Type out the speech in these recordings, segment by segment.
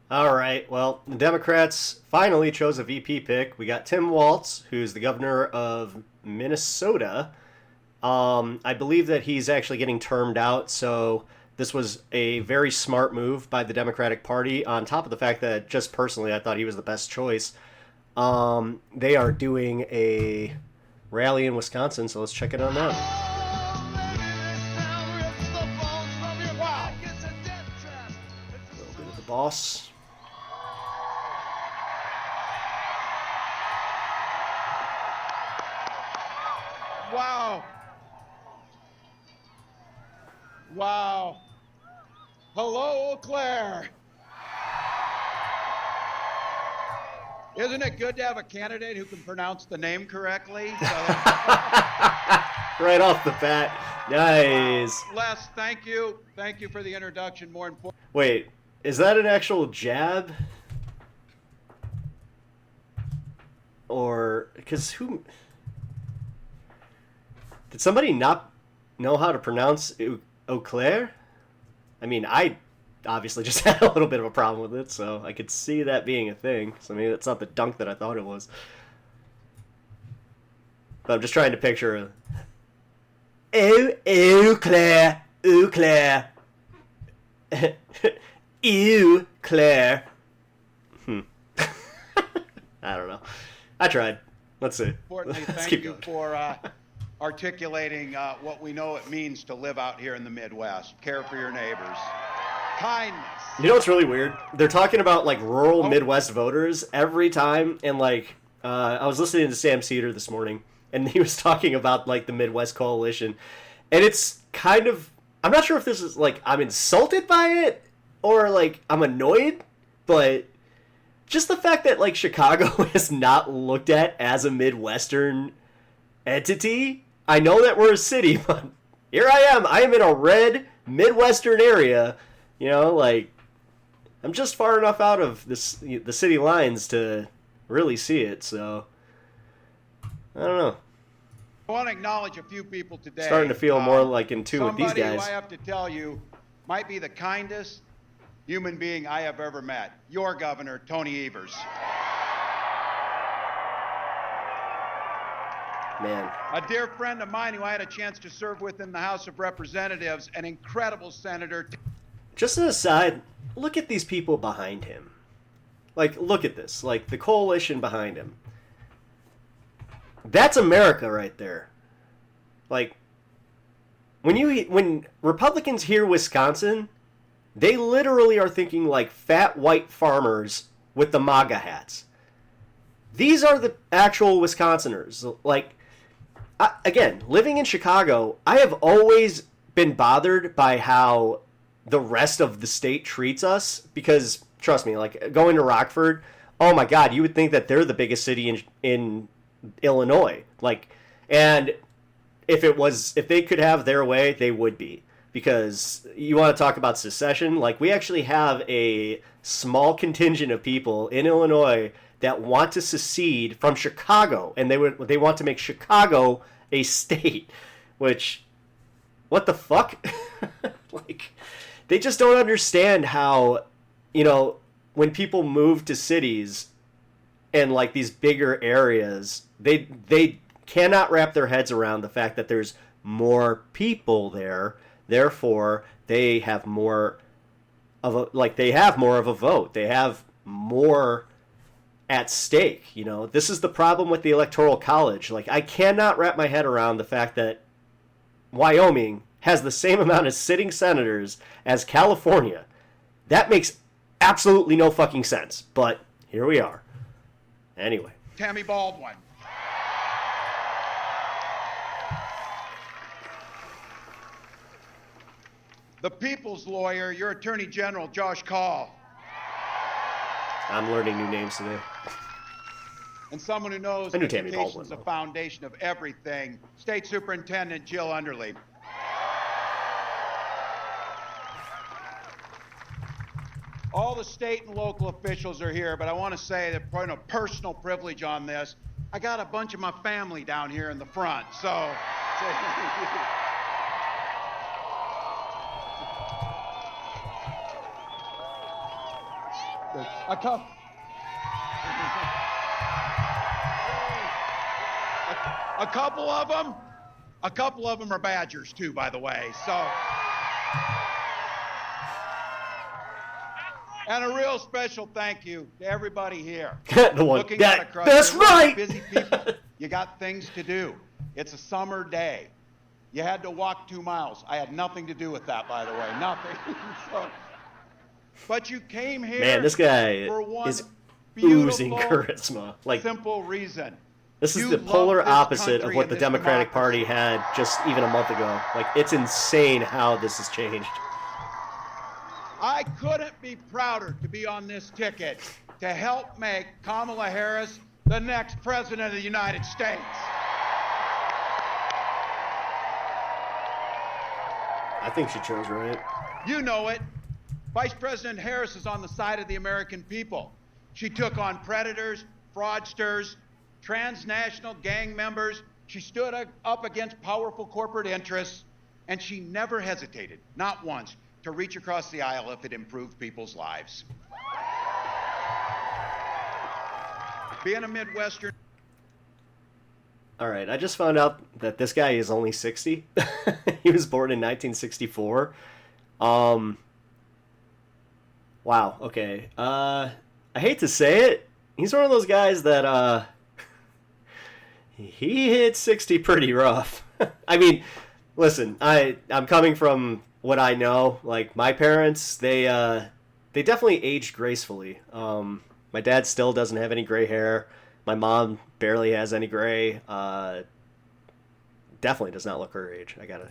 All right. Well, the Democrats finally chose a VP pick. We got Tim Walz, who's the governor of Minnesota. I believe that he's actually getting termed out, so this was a very smart move by the Democratic Party. On top of the fact that, just personally, I thought he was the best choice. They are doing a rally in Wisconsin, so let's check it on them. A little bit of the boss. Wow. Wow. Hello, Eau Claire. Isn't it good to have a candidate who can pronounce the name correctly? Right off the bat. Nice. Les, thank you. Thank you for the introduction. More important. Wait, is that an actual jab? Or, because who... Did somebody not know how to pronounce Eau Claire? I mean, I obviously just had a little bit of a problem with it, so I could see that being a thing. So maybe that's not the dunk that I thought it was. But I'm just trying to picture... Eau Claire, Eau Claire. Eau Claire. I don't know. I tried. Let's see. Importantly, Let's thank keep you going. for articulating what we know it means to live out here in the Midwest. Care for your neighbors. Kindness. You know what's really weird? They're talking about like rural Midwest voters every time, and like I was listening to Sam Cedar this morning, and he was talking about like the Midwest Coalition, and it's kind of, I'm not sure if this is like I'm insulted by it or like I'm annoyed, but just the fact that like Chicago is not looked at as a Midwestern entity. I know that we're a city, but here I am. I am in a red Midwestern area. You know, like I'm just far enough out of the city lines to really see it. So I don't know. I want to acknowledge a few people today. Starting to feel more like in tune with these Somebody guys. who I have to tell you might be the kindest human being I have ever met. Your governor, Tony Evers. Man. A dear friend of mine who I had a chance to serve with in the House of Representatives, an incredible senator. Just an aside, look at these people behind him. Like, look at this. Like, the coalition behind him. That's America right there. Like, when Republicans hear Wisconsin, they literally are thinking like fat white farmers with the MAGA hats. These are the actual Wisconsiners. Like, again, living in Chicago, I have always been bothered by how the rest of the state treats us, because trust me, like going to Rockford, oh my God, you would think that they're the biggest city in Illinois. Like, and if they could have their way, they would be. Because you want to talk about secession, like we actually have a small contingent of people in Illinois that want to secede from Chicago, and they want to make Chicago a state, which, what the fuck? Like, they just don't understand how, you know, when people move to cities and like these bigger areas, they cannot wrap their heads around the fact that there's more people there. Therefore, they have more of a vote. They have more at stake. You know, this is the problem with the Electoral College. Like, I cannot wrap my head around the fact that Wyoming has the same amount of sitting senators as California. That makes absolutely no fucking sense. But here we are. Anyway. Tammy Baldwin. The people's lawyer, your Attorney General, Josh Kaul. I'm learning new names today. And someone who knows I knew Tammy education's Baldwin, the though. foundation of everything, State Superintendent Jill Underly. All the state and local officials are here, but I want to say that point of personal privilege on this, I got a bunch of my family down here in the front, so. A couple. A couple of them are Badgers too, by the way. So, and a real special thank you to everybody here. The one. Looking out across That's here, right. Busy people. You got things to do. It's a summer day. You had to walk 2 miles. I had nothing to do with that, by the way. Nothing. So, but you came here. Man, this guy for one is oozing beautiful, charisma. Like, simple reason. this is You the polar love this opposite of country what and the this Democratic democracy. Party had just even a month ago. Like, it's insane how this has changed. I couldn't be prouder to be on this ticket to help make Kamala Harris the next president of the United States. I think she chose right. You know it. Vice President Harris is on the side of the American people. She took on predators, fraudsters, transnational gang members. She stood up against powerful corporate interests, and she never hesitated, not once, to reach across the aisle if it improved people's lives. Being a Midwestern. All right, I just found out that this guy is only 60. He was born in 1964. Wow, okay. I hate to say it. He's one of those guys that, he hit 60 pretty rough. I mean, listen, I'm coming from what I know. Like, my parents, they definitely aged gracefully. My dad still doesn't have any gray hair. My mom barely has any gray. Definitely does not look her age. I gotta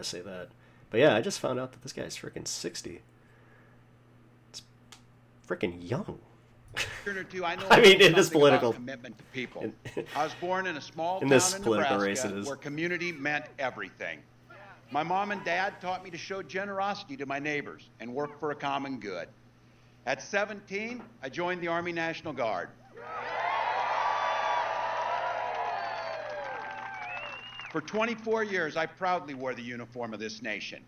say that. But yeah, I just found out that this guy's freaking 60. It's freaking young. Or two, I mean, it is something political. about commitment to people. I was born in a small In town this in political Nebraska race, it is. where community meant everything. My mom and dad taught me to show generosity to my neighbors and work for a common good. At 17, I joined the Army National Guard. For 24 years, I proudly wore the uniform of this nation.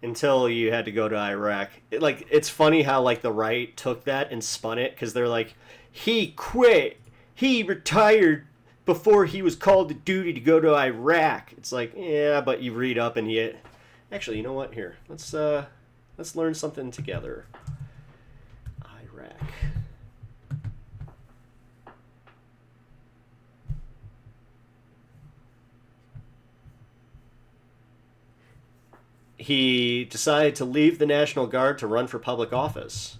Until you had to go to Iraq. It's funny how, like, the right took that and spun it, because they're like, he quit. He retired before he was called to duty to go to Iraq. It's like, yeah, but you read up and he... Actually, you know what? Here, let's learn something together. Iraq. He decided to leave the National Guard to run for public office.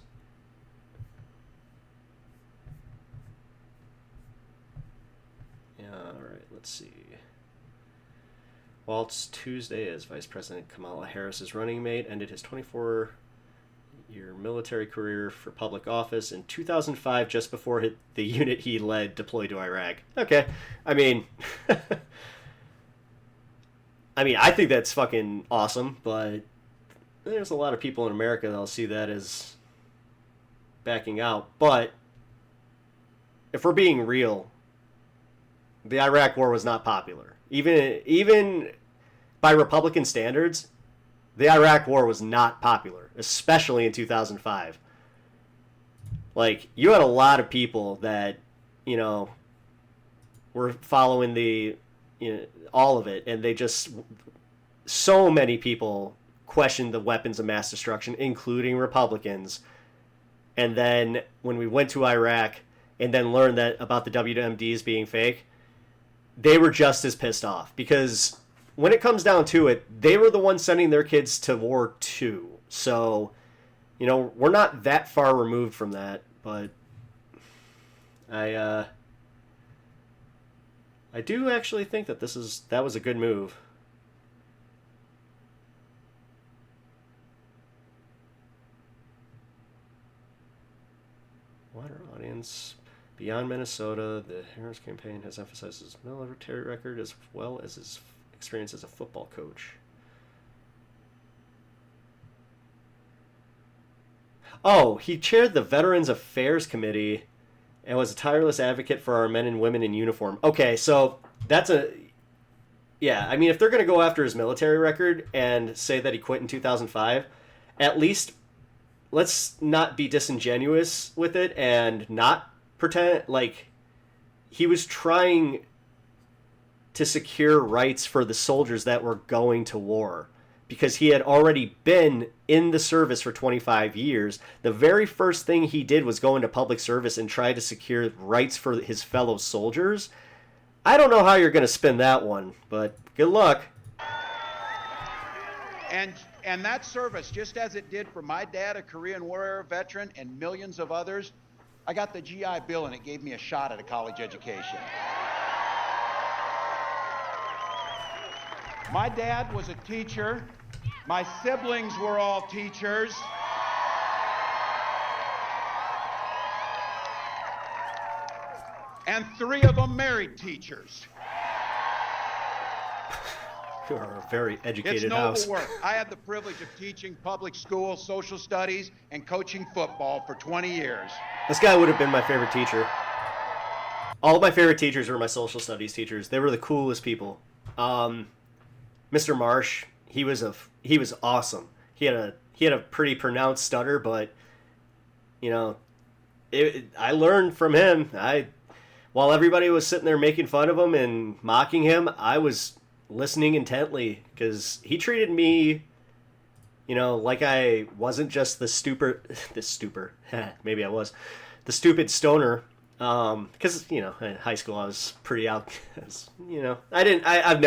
Yeah, all right, let's see. Walz Tuesday as Vice President Kamala Harris's running mate ended his 24-year military career for public office in 2005, just before the unit he led deployed to Iraq. Okay, I mean... I think that's fucking awesome, but there's a lot of people in America that'll see that as backing out. But if we're being real, the Iraq War was not popular. Even by Republican standards, the Iraq War was not popular, especially in 2005. Like, you had a lot of people that, were following all of it, and so many people questioned the weapons of mass destruction, including Republicans. And then when we went to Iraq and then learned that about the WMDs being fake, they were just as pissed off, because when it comes down to it, they were the ones sending their kids to war too. So, we're not that far removed from that, but I do actually think that that was a good move. Wider audience. Beyond Minnesota, the Harris campaign has emphasized his military record as well as his experience as a football coach. Oh, he chaired the Veterans Affairs Committee and was a tireless advocate for our men and women in uniform. Okay, so that's Yeah, I mean, if they're going to go after his military record and say that he quit in 2005, at least let's not be disingenuous with it and not pretend like he was trying to secure rights for the soldiers that were going to war, because he had already been in the service for 25 years. The very first thing he did was go into public service and try to secure rights for his fellow soldiers. I don't know how you're going to spin that one, but good luck. And that service, just as it did for my dad, a Korean War era veteran, and millions of others, I got the GI Bill and it gave me a shot at a college education. My dad was a teacher. My siblings were all teachers. And 3 of them married teachers. You are a very educated It's noble house. work. I had the privilege of teaching public school, social studies, and coaching football for 20 years. This guy would have been my favorite teacher. All of my favorite teachers were my social studies teachers. They were the coolest people. Mr. Marsh, he was awesome. He had a pretty pronounced stutter, but I learned from him. While everybody was sitting there making fun of him and mocking him, I was listening intently, because he treated me, like I wasn't just the stupid maybe I was the stupid stoner. Because in high school I was pretty out. I've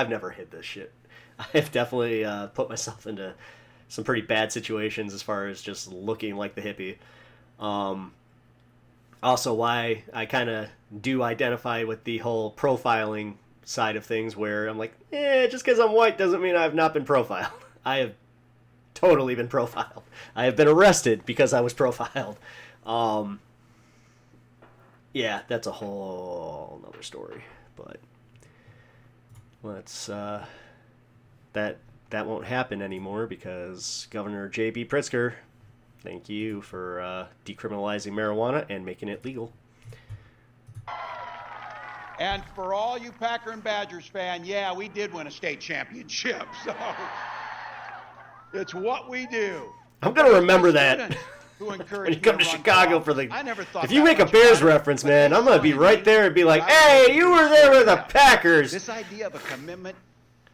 never hid this shit. I've definitely put myself into some pretty bad situations as far as just looking like the hippie. Also, why I kind of do identify with the whole profiling side of things, where I'm like, just because I'm white doesn't mean I've not been profiled. I have totally been profiled. I have been arrested because I was profiled. Yeah, that's a whole nother story, but let's that won't happen anymore, because Governor J.B. Pritzker, thank you for decriminalizing marijuana and making it legal. And for all you Packer and Badgers fan, yeah, we did win a state championship. So it's what we do. I'm gonna remember that when you come to Chicago for the. I never thought if you make a Bears reference, man, I'm gonna be right there and be like, "Hey, you were there with the Packers." This idea of a commitment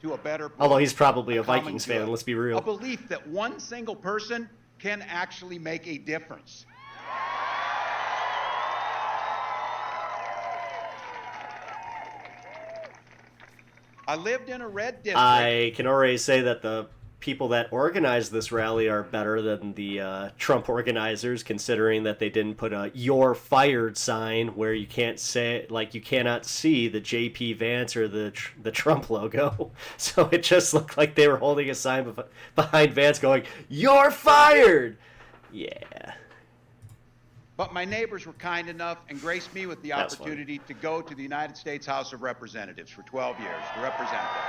to a better. Although he's probably a Vikings fan, let's be real. A belief that one single person can actually make a difference. I lived in a red district. I can already say that the people that organized this rally are better than the Trump organizers, considering that they didn't put a "You're fired" sign where you can't say, like, you cannot see the JP Vance or the Trump logo. So it just looked like they were holding a sign behind Vance going, "You're fired." Yeah. But my neighbors were kind enough and graced me with the opportunity to go to the United States House of Representatives for 12 years to represent them.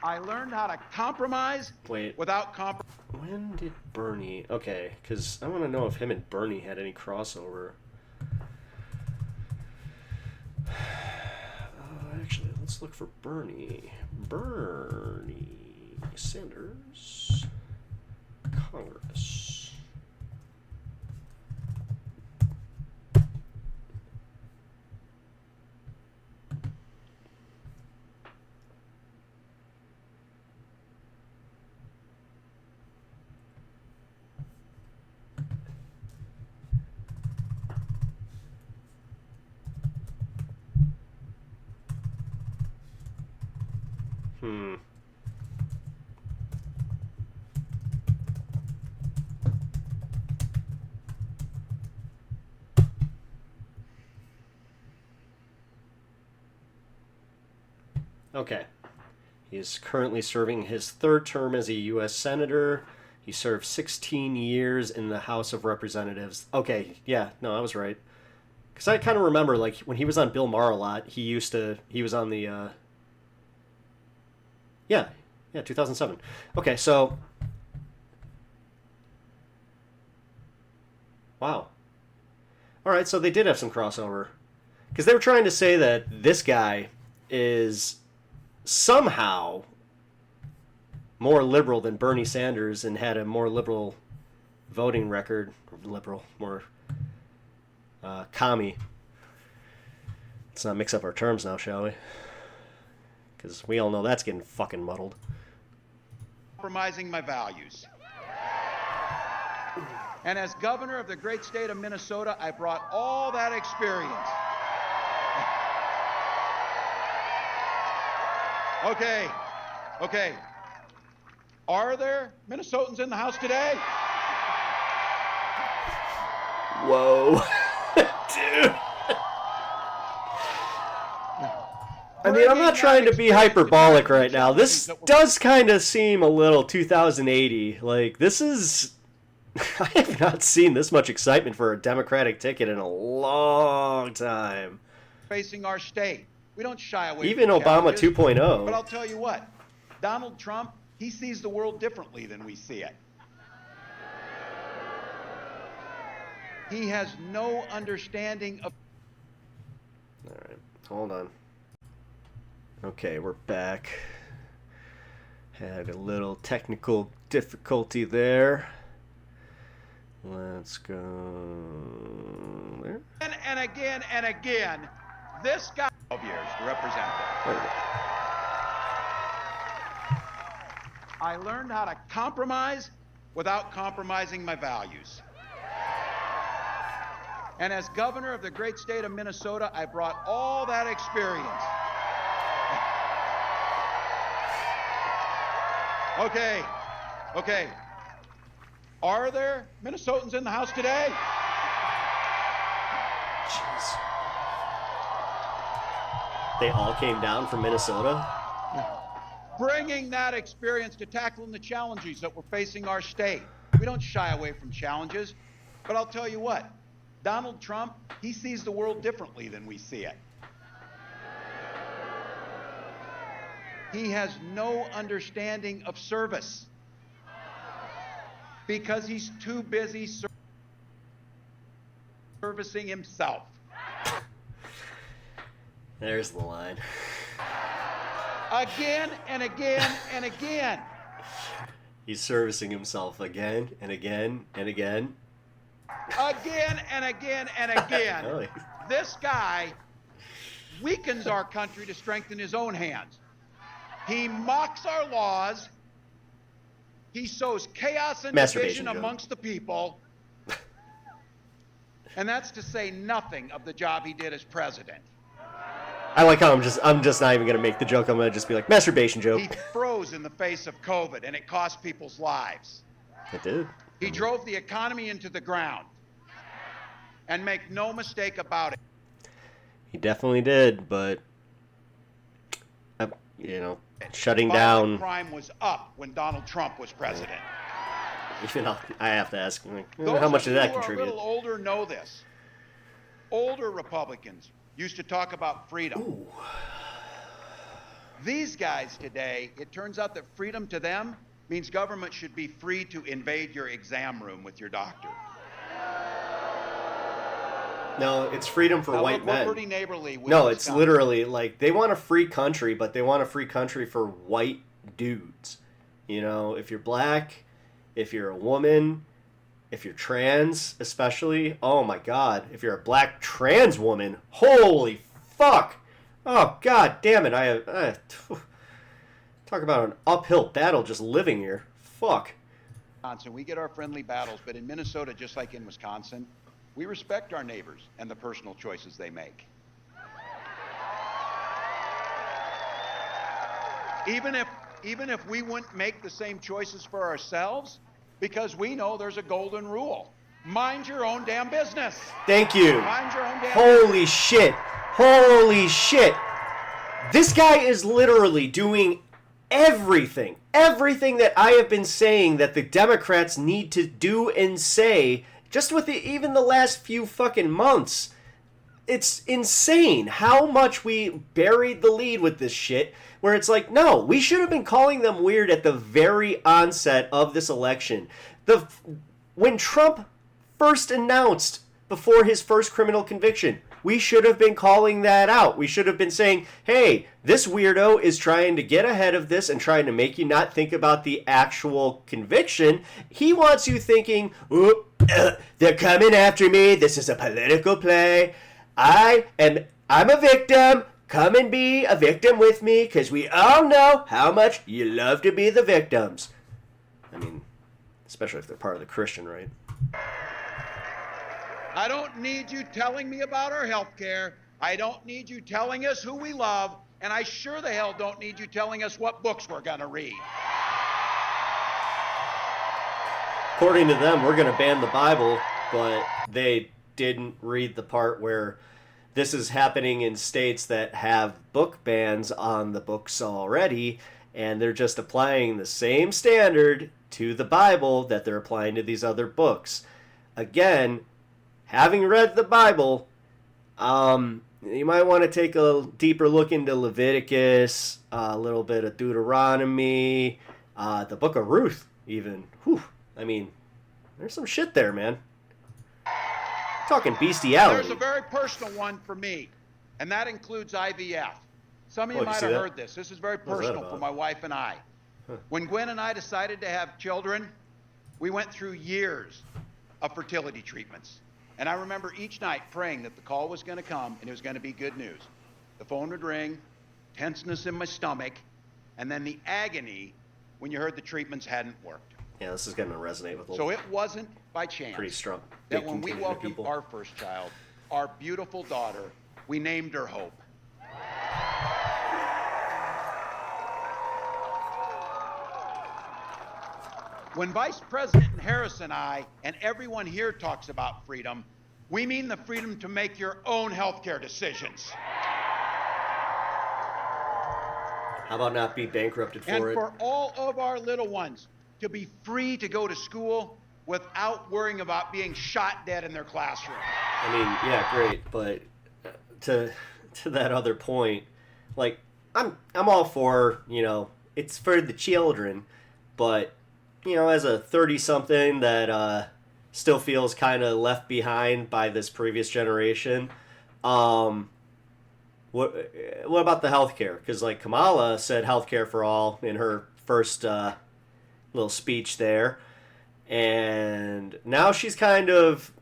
I learned how to compromise without compromise. When did Bernie... Okay, because I want to know if him and Bernie had any crossover. Actually, let's look for Bernie. Bernie Sanders... Congress. Okay. He is currently serving his third term as a U.S. Senator. He served 16 years in the House of Representatives. Okay, yeah, no, I was right. Because I kind of remember, like, when he was on Bill Maher a lot, he was on the, Yeah, 2007. Okay, so... Wow. Alright, so they did have some crossover. Because they were trying to say that this guy is somehow more liberal than Bernie Sanders and had a more liberal voting record. More commie. Let's not mix up our terms now, shall we? Because we all know that's getting fucking muddled. Compromising my values. And as governor of the great state of Minnesota, I brought all that experience. Okay. Are there Minnesotans in the house today? Whoa. Dude. I mean, I'm not trying to be hyperbolic right now. This does kind of seem a little 2080. Like, this is... I have not seen this much excitement for a Democratic ticket in a long time. Facing our state. We don't shy away even from Obama challenges. 2.0. But I'll tell you what. Donald Trump, he sees the world differently than we see it. He has no understanding of... All right, hold on. Okay, we're back. Had a little technical difficulty there. Let's go there. And again, this guy... 12 years to represent them. I learned how to compromise without compromising my values. And as governor of the great state of Minnesota, I brought all that experience. Okay. Are there Minnesotans in the house today? Jeez. They all came down from Minnesota? Bringing that experience to tackling the challenges that we're facing our state. We don't shy away from challenges, but I'll tell you what, Donald Trump, he sees the world differently than we see it. He has no understanding of service because he's too busy servicing himself. There's the line. Again and again. He's servicing himself again and again and again. Again. Really? This guy weakens our country to strengthen his own hands. He mocks our laws. He sows chaos and division amongst the people. And that's to say nothing of the job he did as president. I like how I'm just not even gonna make the joke. I'm gonna just be like, masturbation joke. He froze in the face of COVID, and it cost people's lives. It did. He drove the economy into the ground. And make no mistake about it. He definitely did, but shutting down. Crime was up when Donald Trump was president. Even I have to ask, how much did that contribute? Those who are a little older know this. Older Republicans used to talk about freedom. Ooh. These guys today, it turns out that freedom to them means government should be free to invade your exam room with your doctor. No, it's freedom for white men. We're pretty neighborly with no, it's literally like they want a free country, but they want a free country for white dudes. If you're black, if you're a woman, if you're trans, especially, oh my God, if you're a black trans woman, holy fuck. Oh, God damn it. Talk about an uphill battle just living here. Fuck. We get our friendly battles, but in Minnesota, just like in Wisconsin, we respect our neighbors and the personal choices they make. Even if we wouldn't make the same choices for ourselves, because we know there's a golden rule. Mind your own damn business. Thank you. Mind your own damn Holy shit. Holy shit. This guy is literally doing everything that I have been saying that the Democrats need to do and say just with even the last few fucking months. It's insane how much we buried the lead with this shit, where it's like, no, we should have been calling them weird at the very onset of this election. When Trump first announced before his first criminal conviction, We should have been calling that out. We should have been saying, hey, this weirdo is trying to get ahead of this and trying to make you not think about the actual conviction. He wants you thinking, they're coming after me. This is a political play. I'm a victim. Come and be a victim with me, because we all know how much you love to be the victims. I mean, especially if they're part of the Christian right. I don't need you telling me about our health care. I don't need you telling us who we love. And I sure the hell don't need you telling us what books we're going to read. According to them, we're going to ban the Bible, but they didn't read the part where this is happening in states that have book bans on the books already, and they're just applying the same standard to the Bible that they're applying to these other books. Again, having read the Bible, you might want to take a deeper look into Leviticus, a little bit of Deuteronomy, the book of Ruth even. Whew. I mean, there's some shit there, man. Talking bestiality. There's a very personal one for me, and that includes IVF. Some of you might have heard this. This is very personal for my wife and I. When Gwen and I decided to have children, we went through years of fertility treatments. And I remember each night praying that the call was going to come and it was going to be good news. The phone would ring, tenseness in my stomach, and then the agony when you heard the treatments hadn't worked. Yeah, this is going to resonate with a So it wasn't by chance pretty strong that when we welcomed our first child, our beautiful daughter, we named her Hope. When Vice President Harris and I and everyone here talks about freedom, we mean the freedom to make your own healthcare decisions. How about not be bankrupted for it? And for all of our little ones to be free to go to school without worrying about being shot dead in their classroom. I mean, yeah, great, but to that other point, like I'm all for, it's for the children, but as a 30-something that still feels kind of left behind by this previous generation, what about the healthcare? Because like Kamala said, healthcare for all in her first little speech there, and now she's kind of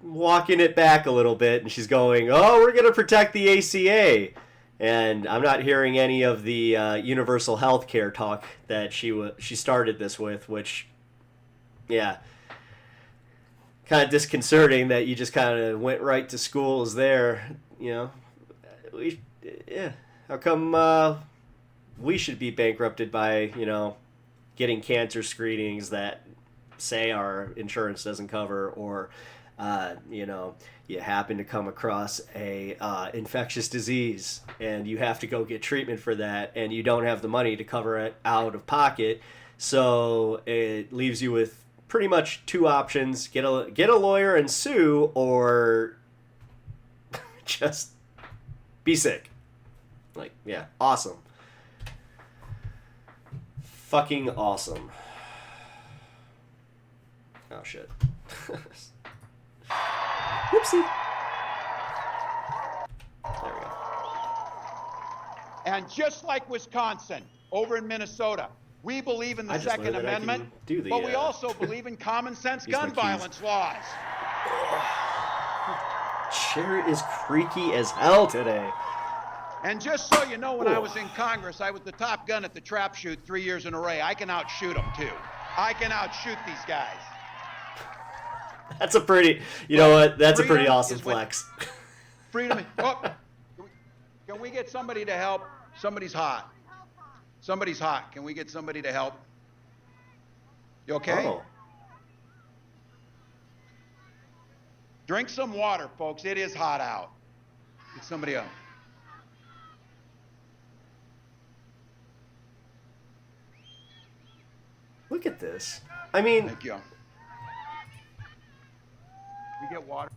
walking it back a little bit, and she's going, "Oh, we're going to protect the ACA." And I'm not hearing any of the universal health care talk that she started this with, which, yeah, kind of disconcerting that you just kind of went right to schools there, How come we should be bankrupted by, getting cancer screenings that say our insurance doesn't cover, or, you happen to come across a infectious disease and you have to go get treatment for that, and you don't have the money to cover it out of pocket, so it leaves you with pretty much two options: get a lawyer and sue, or just be sick. Like, yeah, awesome, fucking awesome. Oh shit. Whoopsie. There we go. And just like Wisconsin, over in Minnesota, we believe in the Second Amendment, but we also believe in common sense gun violence laws. Chair is creaky as hell today. And just so you know, when I was in Congress, I was the top gun at the trap shoot 3 years in a row. I can outshoot them too. I can outshoot these guys. That's a pretty, that's a pretty awesome flex. Freedom. Oh, can we get somebody to help? Somebody's hot. Somebody's hot. Can we get somebody to help? You okay? Oh. Drink some water, folks. It is hot out. Get somebody up. Look at this. I mean, thank you. We get water.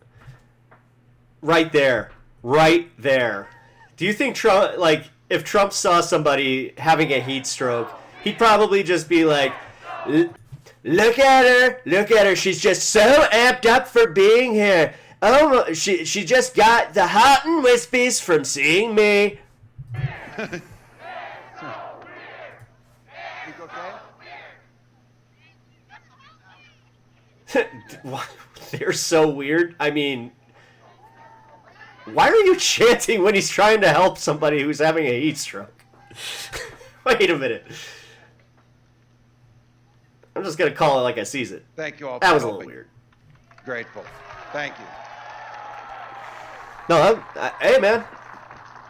Right there. Do you think Trump, if Trump saw somebody having a heat stroke, he'd probably just be like, look at her, she's just so amped up for being here. I don't know. She just got the hot and wispies from seeing me. They're so weird. I mean, why are you chanting when he's trying to help somebody who's having a heat stroke? Wait a minute. I'm just going to call it like I sees it. Thank you all. That was a little weird. Grateful. Thank you. No, hey, man.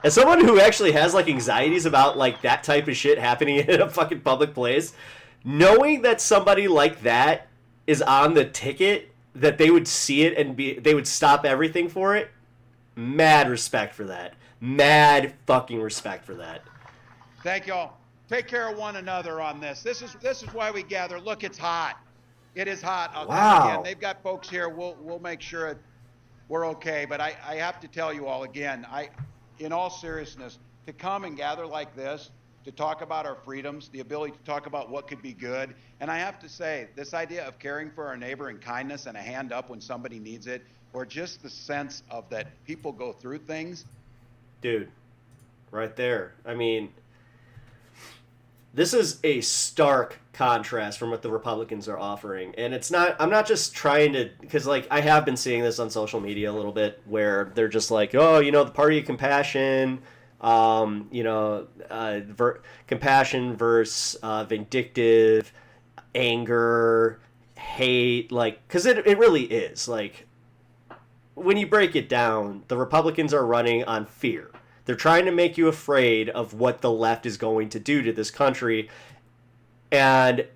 As someone who actually has, like, anxieties about, like, that type of shit happening in a fucking public place, knowing that somebody like that is on the ticket, that they would see it and they would stop everything for it, mad respect for that. Mad fucking respect for that. Thank y'all. Take care of one another on this. This is why we gather. Look, it's hot. It is hot. I'll tell you again. They've got folks here. We'll make sure we're okay. But I have to tell you all again, in all seriousness, to come and gather like this, to talk about our freedoms, the ability to talk about what could be good. And I have to say, this idea of caring for our neighbor and kindness and a hand up when somebody needs it, or just the sense of that people go through things. Dude, right there. I mean, this is a stark contrast from what the Republicans are offering. And it's not, I'm not just trying to, because, like, I have been seeing this on social media a little bit where they're just like, oh, you know, the party of compassion, compassion versus vindictive, anger, hate, like, because it really is. Like, when you break it down, the Republicans are running on fear. They're trying to make you afraid of what the left is going to do to this country. And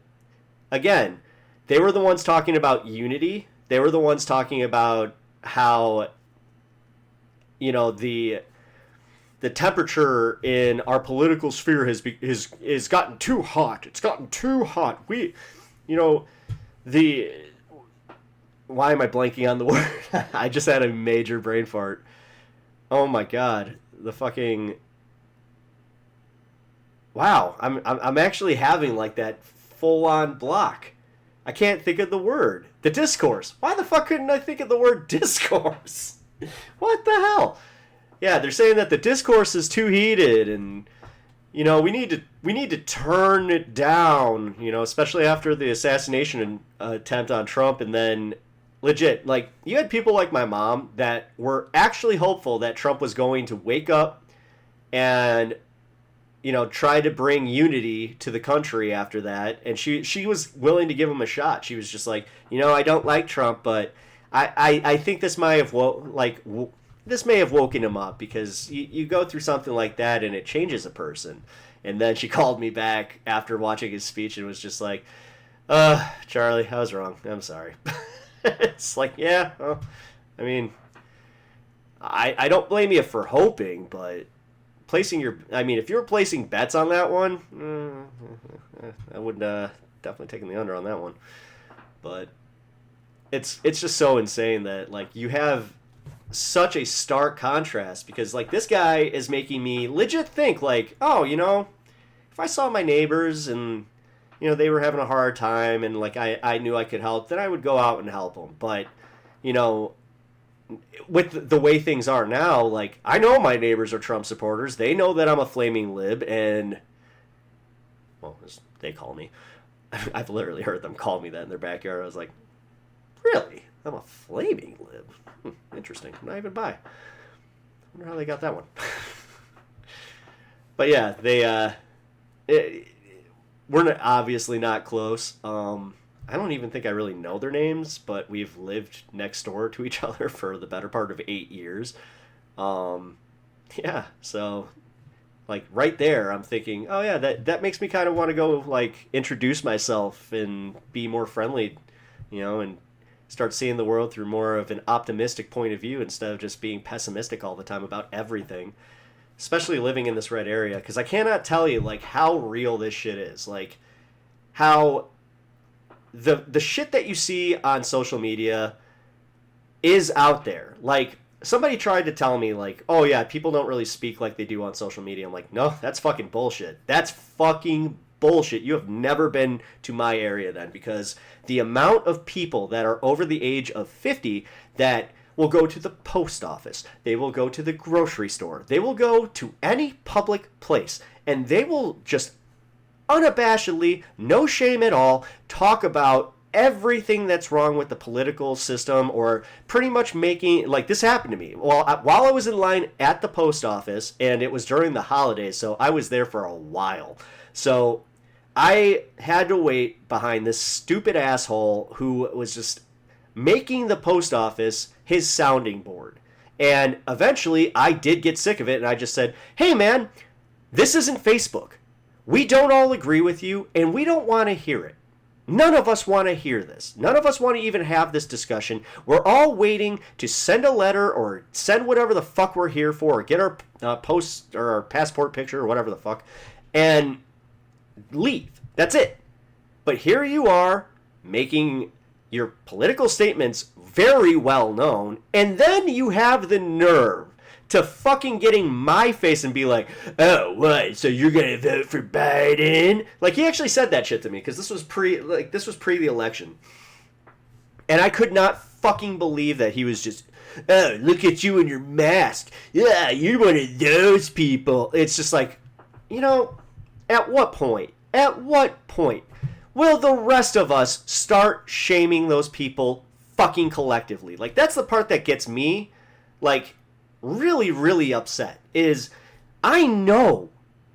again, they were the ones talking about unity. They were the ones talking about how, you know, the temperature in our political sphere has gotten too hot. It's gotten too hot. Why am I blanking on the word? I just had a major brain fart. Oh my God. The fucking... Wow. I'm actually having like that full-on block. I can't think of the word. The discourse. Why the fuck couldn't I think of the word discourse? What the hell? Yeah, they're saying that the discourse is too heated, and you know, we need to turn it down, you know, especially after the assassination attempt on Trump. And then legit, like, you had people like my mom that were actually hopeful that Trump was going to wake up and, you know, try to bring unity to the country after that. And she was willing to give him a shot. She was just like, you know, I don't like Trump, but I think this may have woken him up, because you go through something like that and it changes a person. And then she called me back after watching his speech and was just like, Charlie, I was wrong. I'm sorry. It's like, yeah, well, I mean, I don't blame you for hoping, but if you were placing bets on that one, I would definitely taken the under on that one. But it's just so insane that, like, you have such a stark contrast, because, like, this guy is making me legit think, like, oh, you know, if I saw my neighbors and, you know, they were having a hard time and, like, I knew I could help, then I would go out and help them. But, you know, with the way things are now, like, I know my neighbors are Trump supporters. They know that I'm a flaming lib, and, well, as they call me, I've literally heard them call me that in their backyard. I was like, really? I'm a flaming lib? Interesting. I'm not even bi. I wonder how they got that one. But yeah, we're obviously not close. I don't even think I really know their names, but we've lived next door to each other for the better part of 8 years. Yeah, so, like, right there, I'm thinking, oh yeah, that makes me kind of want to go, like, introduce myself and be more friendly, you know, and start seeing the world through more of an optimistic point of view instead of just being pessimistic all the time about everything. Especially living in this red area, because I cannot tell you, like, how real this shit is. Like, how the shit that you see on social media is out there. Like, somebody tried to tell me, like, oh yeah, people don't really speak like they do on social media. I'm like, no, that's fucking bullshit. That's fucking bullshit. You have never been to my area then, because the amount of people that are over the age of 50 that will go to the post office. They will go to the grocery store. They will go to any public place, and they will just unabashedly, no shame at all, talk about everything that's wrong with the political system, or pretty much making, like, this happened to me. Well, while I was in line at the post office, and it was during the holidays, so I was there for a while. So I had to wait behind this stupid asshole who was just making the post office his sounding board. And eventually I did get sick of it, and I just said, hey man, this isn't Facebook. We don't all agree with you, and we don't want to hear it. None of us want to hear this. None of us want to even have this discussion. We're all waiting to send a letter or send whatever the fuck we're here for, or get our post or our passport picture or whatever the fuck, and leave. That's it. But here you are making your political statements very well known, and then you have the nerve to fucking get in my face and be like, oh, what? So you're gonna vote for Biden? Like, he actually said that shit to me, because this was pre the election, and I could not fucking believe that he was just, oh, look at you in your mask. Yeah, you're one of those people. It's just like, you know, at what point? At what point will the rest of us start shaming those people fucking collectively? Like, that's the part that gets me, like, really, really upset, is I know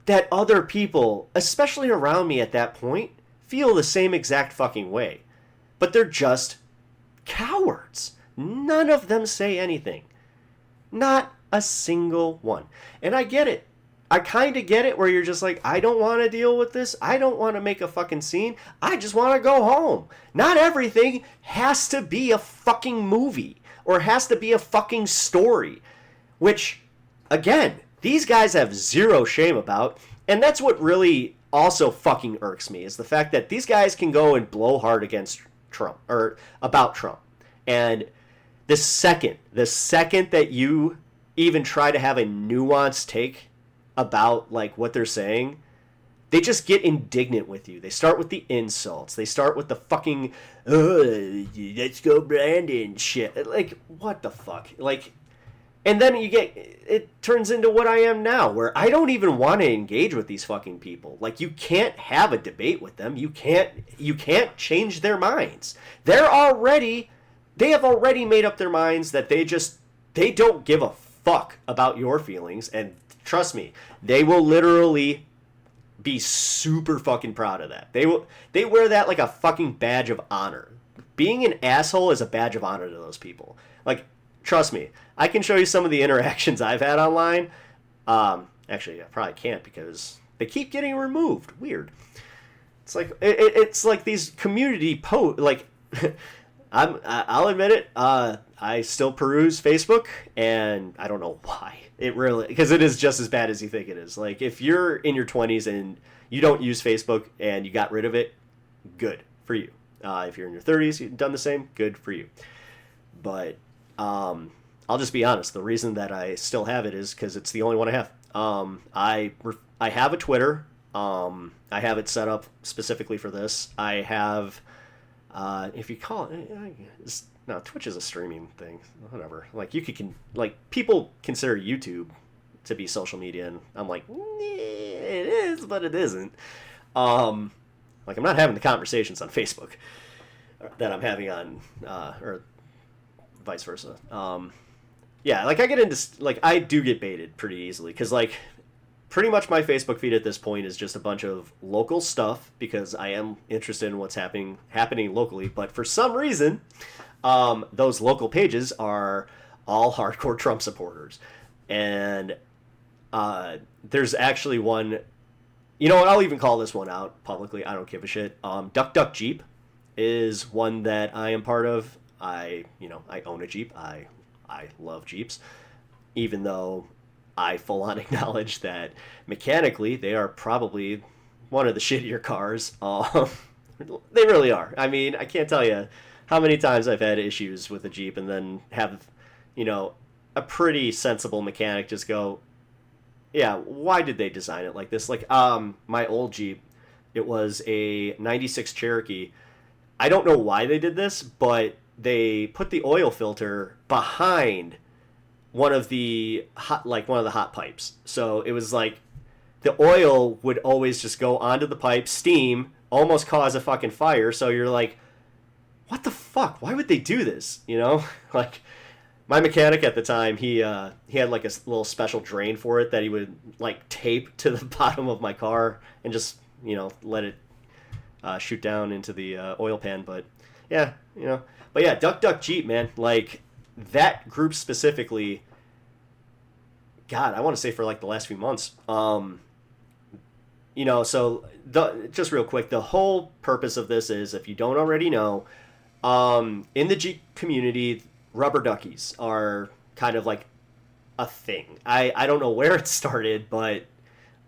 that other people, especially around me at that point, feel the same exact fucking way. But they're just cowards. None of them say anything. Not a single one. And I get it. I kind of get it, where you're just like, I don't want to deal with this. I don't want to make a fucking scene. I just want to go home. Not everything has to be a fucking movie or has to be a fucking story. Which, again, these guys have zero shame about. And that's what really also fucking irks me, is the fact that these guys can go and blow hard against Trump, or about Trump. And the second that you even try to have a nuanced take about, like, what they're saying, they just get indignant with you. They start with the insults. They start with the fucking, let's go Brandon shit. Like, what the fuck? Like, and then it turns into what I am now, where I don't even want to engage with these fucking people. Like, you can't have a debate with them. You can't change their minds. They have already made up their minds that they don't give a fuck about your feelings. And trust me, they will literally be super fucking proud of that. They wear that like a fucking badge of honor. Being an asshole is a badge of honor to those people. Like, trust me, I can show you some of the interactions I've had online. Actually, I probably can't, because they keep getting removed. Weird. It's like it's like these community like I'll admit it. I still peruse Facebook, and I don't know why. It really, because it is just as bad as you think it is. Like, if you're in your 20s and you don't use Facebook and you got rid of it, good for you. If you're in your 30s, you've done the same, good for you. But I'll just be honest. The reason that I still have it is because it's the only one I have. I have a Twitter. I have it set up specifically for this. I have, if you call it, no, Twitch is a streaming thing. Whatever. Like, people consider YouTube to be social media, and I'm like, it is, but it isn't. Like, I'm not having the conversations on Facebook that I'm having on, or vice versa. Yeah, like, I get into, like, I do get baited pretty easily, because, like, pretty much my Facebook feed at this point is just a bunch of local stuff, because I am interested in what's happening locally. But for some reason, those local pages are all hardcore Trump supporters. And there's actually one, you know what, I'll even call this one out publicly. I don't give a shit. Duck Duck Jeep is one that I am part of. I own a Jeep. I love Jeeps, even though I full on acknowledge that mechanically they are probably one of the shittier cars. They really are. I mean, I can't tell you how many times I've had issues with a Jeep and then have, a pretty sensible mechanic just go, yeah, why did they design it like this? Like, my old Jeep, it was a 96 Cherokee. I don't know why they did this, but they put the oil filter behind one of the hot pipes. So it was like the oil would always just go onto the pipe, steam, almost cause a fucking fire. So you're like, what the fuck? Why would they do this? You know, like my mechanic at the time, he had like a little special drain for it that he would like tape to the bottom of my car and just, you know, let it shoot down into the oil pan. But yeah, you know, but yeah, Duck Duck Jeep, man, like that group specifically. God, I want to say for like the last few months. You know, so just real quick, the whole purpose of this is, if you don't already know, in the Jeep community, rubber duckies are kind of like a thing. I don't know where it started, but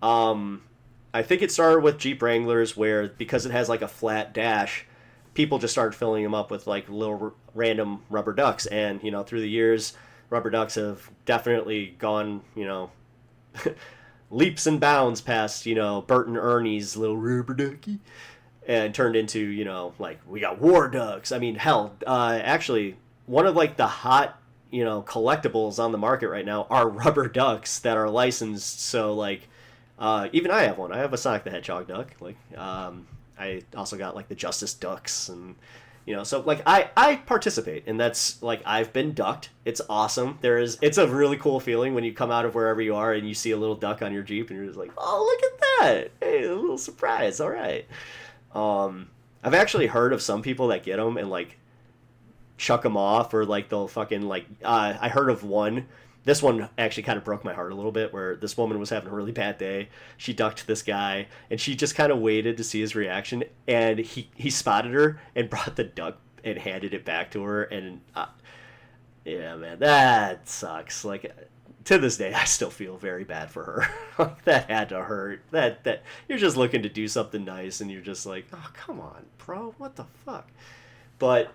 I think it started with Jeep Wranglers, where because it has like a flat dash, people just started filling them up with like little random rubber ducks. And, you know, through the years, rubber ducks have definitely gone, you know, leaps and bounds past, you know, Bert and Ernie's little rubber ducky, and turned into, you know, like we got war ducks. I mean, hell, actually, one of like the hot, you know, collectibles on the market right now are rubber ducks that are licensed. So like, even I have one. I have a Sonic the Hedgehog duck. Like, I also got like the Justice ducks, and you know, so like I participate, and that's like, I've been ducked. It's awesome. It's a really cool feeling when you come out of wherever you are and you see a little duck on your Jeep, and you're just like, oh, look at that! Hey, a little surprise. All right. I've actually heard of some people that get them and like chuck them off, or like they'll fucking like. I heard of one. This one actually kind of broke my heart a little bit, where this woman was having a really bad day. She ducked this guy, and she just kind of waited to see his reaction, and he spotted her and brought the duck and handed it back to her. And yeah, man, that sucks. Like, to this day, I still feel very bad for her. Like, that had to hurt. That you're just looking to do something nice, and you're just like, oh, come on, bro, what the fuck? But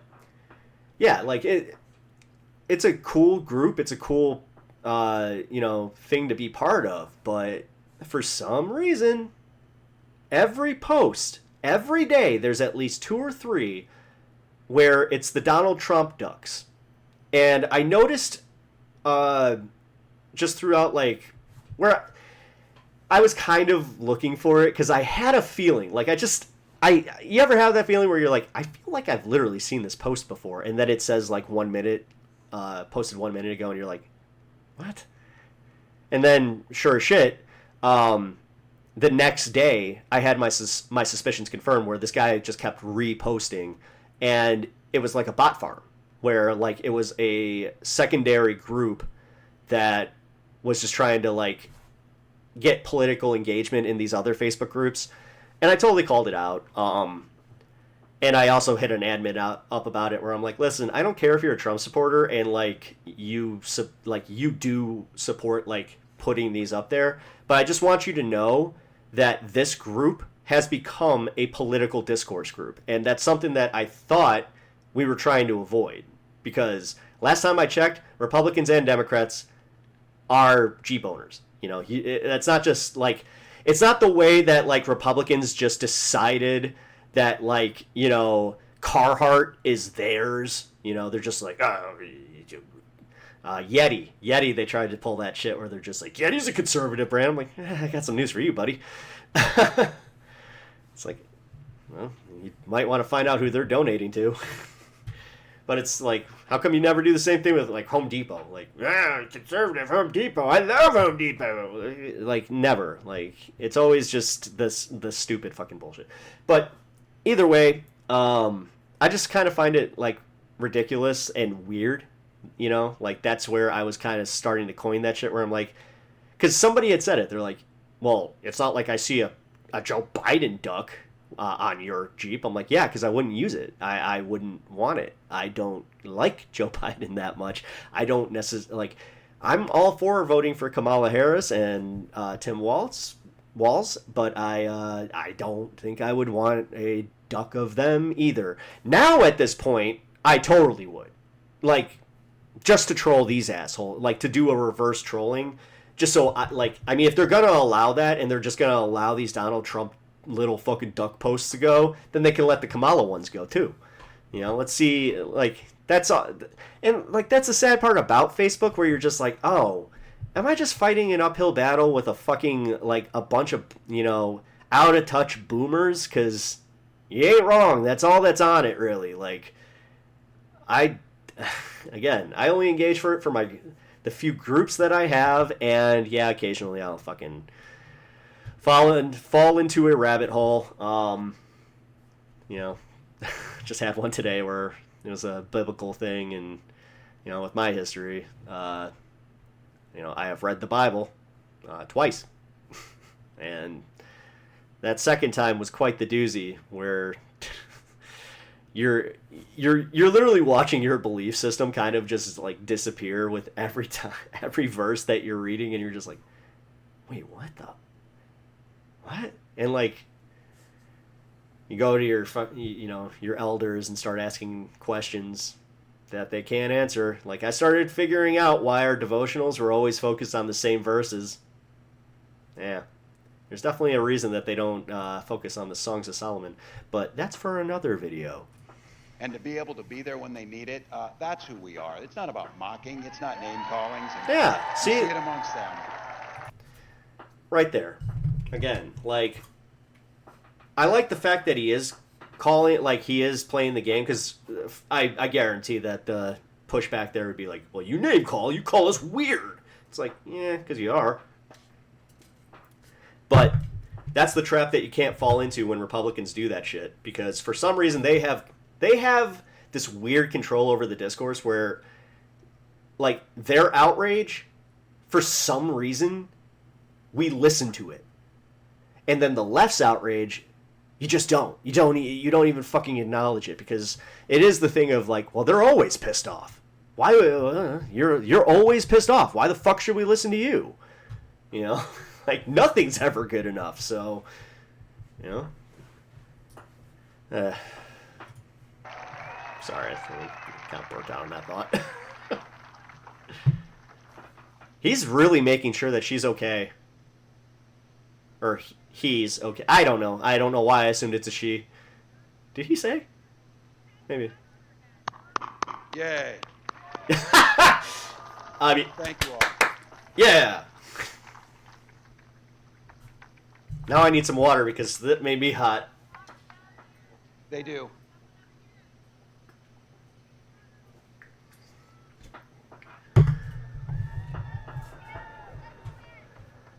yeah, like it's a cool group. It's a cool you know, thing to be part of. But for some reason, every post, every day, there's at least 2 or 3 where it's the Donald Trump ducks. And I noticed just throughout, like, where I was kind of looking for it, because I had a feeling, like, you ever have that feeling where you're like, I feel like I've literally seen this post before, and then it says like 1 minute, posted 1 minute ago, and you're like, what? And then, sure as shit, the next day, I had my suspicions confirmed, where this guy just kept reposting, and it was like a bot farm, where like it was a secondary group that was just trying to like get political engagement in these other Facebook groups, and I totally called it out. And I also hit an admin up about it, where I'm like, listen, I don't care if you're a Trump supporter and like you do support like putting these up there, but I just want you to know that this group has become a political discourse group, and that's something that I thought we were trying to avoid, because last time I checked, Republicans and Democrats are Jeep owners. You know, that's not just like, it's not the way that like Republicans just decided that, like, you know, Carhartt is theirs. You know, they're just like, oh, Yeti, they tried to pull that shit where they're just like, Yeti's a conservative brand. I'm like, I got some news for you, buddy. It's like, well, you might want to find out who they're donating to. But it's like, how come you never do the same thing with like Home Depot? Like, conservative Home Depot. I love Home Depot. Like, never. Like, it's always just the stupid fucking bullshit. But either way, I just kind of find it like ridiculous and weird. You know, like that's where I was kind of starting to coin that shit, where I'm like, because somebody had said it. They're like, well, it's not like I see a Joe Biden duck on your Jeep. I'm like, yeah, because I wouldn't use it. I wouldn't want it. I don't like Joe Biden that much. I don't necessarily like. I'm all for voting for Kamala Harris and Tim Walz, but I don't think I would want a duck of them either. Now at this point, I totally would, like, just to troll these assholes, like to do a reverse trolling, just so I mean, if they're gonna allow that and they're just gonna allow these Donald Trump little fucking duck posts to go, then they can let the Kamala ones go too. Let's see, like, that's all. And, like, that's the sad part about Facebook, where you're just like, oh, am I just fighting an uphill battle with a fucking, like, a bunch of, out of touch boomers? Because you ain't wrong. That's all that's on it, really. Like, I only engage for the few groups that I have, and yeah, occasionally I'll fucking fall into a rabbit hole. Just had one today where it was a biblical thing, and with my history, I have read the Bible twice, and that second time was quite the doozy, where you're literally watching your belief system kind of just like disappear with every verse that you're reading, and you're just like, wait, what? And like, you go to your elders and start asking questions that they can't answer. Like, I started figuring out why our devotionals were always focused on the same verses. Yeah, there's definitely a reason that they don't focus on the Songs of Solomon, but that's for another video. And to be able to be there when they need it, that's who we are. It's not about mocking. It's not name callings. Yeah, see it amongst them. Right there. Again, like, I like the fact that he is calling it, like, he is playing the game, because I guarantee that the pushback there would be like, well, you name call, you call us weird. It's like, yeah, because you are. But that's the trap that you can't fall into when Republicans do that shit, because for some reason they have this weird control over the discourse where, like, their outrage, for some reason, we listen to it. And then the left's outrage, you just don't. You don't even fucking acknowledge it, because it is the thing of like, well, they're always pissed off. Why you're always pissed off? Why the fuck should we listen to you? Like, nothing's ever good enough. So, sorry, I kind of broke down on that thought. He's really making sure that she's okay. Or he's okay. I don't know. I don't know why I assumed it's a she. Did he say? Maybe. Yay. I mean, thank you all. Yeah. Now I need some water because that made me hot. They do.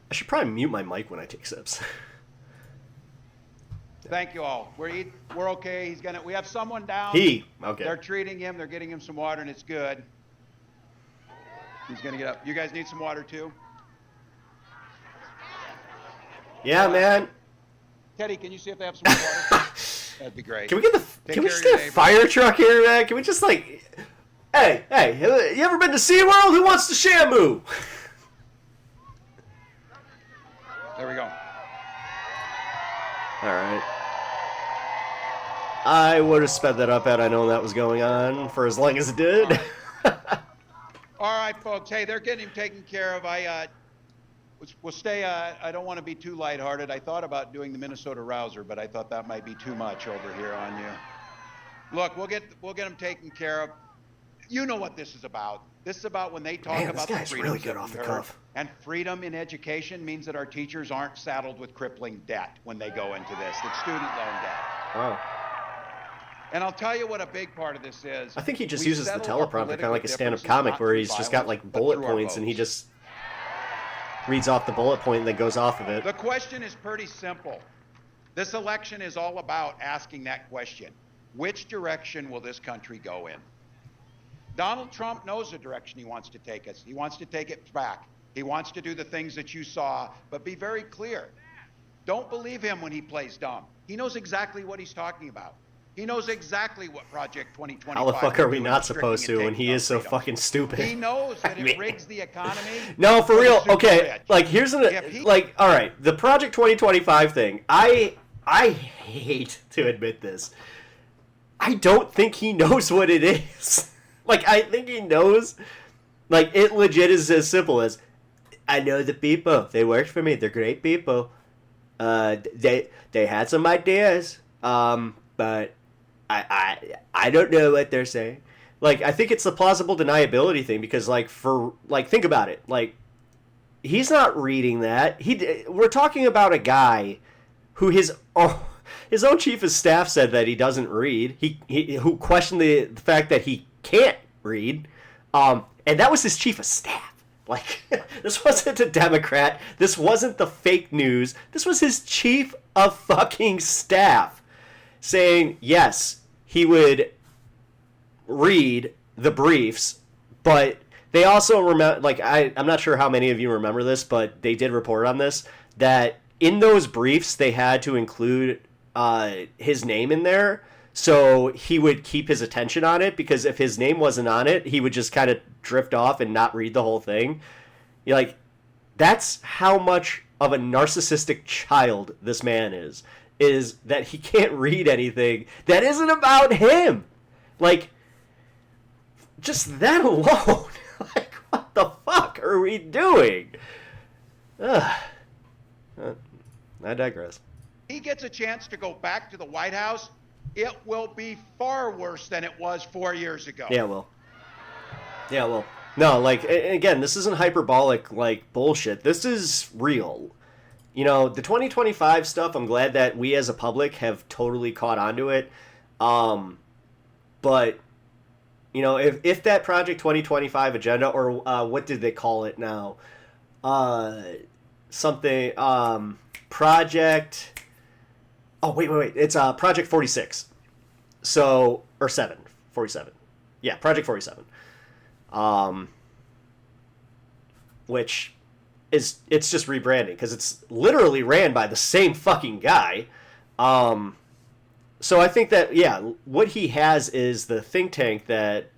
I should probably mute my mic when I take sips. Thank you all. We're okay. We have someone down. Okay. They're treating him. They're getting him some water, and it's good. He's gonna get up. You guys need some water too? Yeah, man. Teddy, can you see if they have some water? That'd be great. Can we just get a fire truck here, man? Can we just like, hey, you ever been to SeaWorld? Who wants to Shamu? There we go. All right. I would have sped that up had I known that was going on for as long as it did. All right, folks. Hey, they're getting him taken care of. We'll stay. I don't want to be too lighthearted. I thought about doing the Minnesota Rouser, but I thought that might be too much over here on you. Look, we'll get them taken care of. You know what this is about. This is about when they talk about the freedom really good off the cuff. And freedom in education means that our teachers aren't saddled with crippling debt when they go into this. It's student loan debt. Oh. And I'll tell you what a big part of this is. I think he just uses the teleprompter, kind of like a stand-up comic, where he's just got like bullet points and he just reads off the bullet point and then goes off of it. The question is pretty simple. This election is all about asking that question. Which direction will this country go in? Donald Trump knows the direction he wants to take us. He wants to take it back. He wants to do the things that you saw, but be very clear. Don't believe him when he plays dumb. He knows exactly what he's talking about. He knows exactly what Project 2025. How the fuck are we not supposed to when he is so fucking stupid? He knows that it rigs the economy. No, for real. Okay, like here's all right, the Project 2025 thing. I hate to admit this. I don't think he knows what it is. Like, I think he knows. Like, it legit is as simple as, I know the people. They worked for me. They're great people. They had some ideas. But I don't know what they're saying. Like, I think it's the plausible deniability thing because, like, think about it. Like, he's not reading that. We're talking about a guy who his own chief of staff said that he doesn't read. He who questioned the fact that he can't read, and that was his chief of staff. Like, this wasn't a Democrat. This wasn't the fake news. This was his chief of fucking staff saying, yes, he would read the briefs, but they also remember, like, I'm not sure how many of you remember this, but they did report on this, that in those briefs, they had to include his name in there, so he would keep his attention on it, because if his name wasn't on it, he would just kind of drift off and not read the whole thing. You're like, that's how much of a narcissistic child this man is that he can't read anything that isn't about him. Like, just that alone. Like, what the fuck are we doing? I digress. He gets a chance to go back to the White House, it will be far worse than it was 4 years ago. Yeah, well. No, like, again, this isn't hyperbolic, like, bullshit. This is real. You know, the 2025 stuff, I'm glad that we as a public have totally caught on to it. But, you know, if that Project 2025 agenda, or what did they call it now? Project... Oh, wait. It's Project 46. So, or 47. Yeah, Project 47. Which is, it's just rebranding because it's literally ran by the same fucking guy. So I think that, yeah, what he has is the think tank that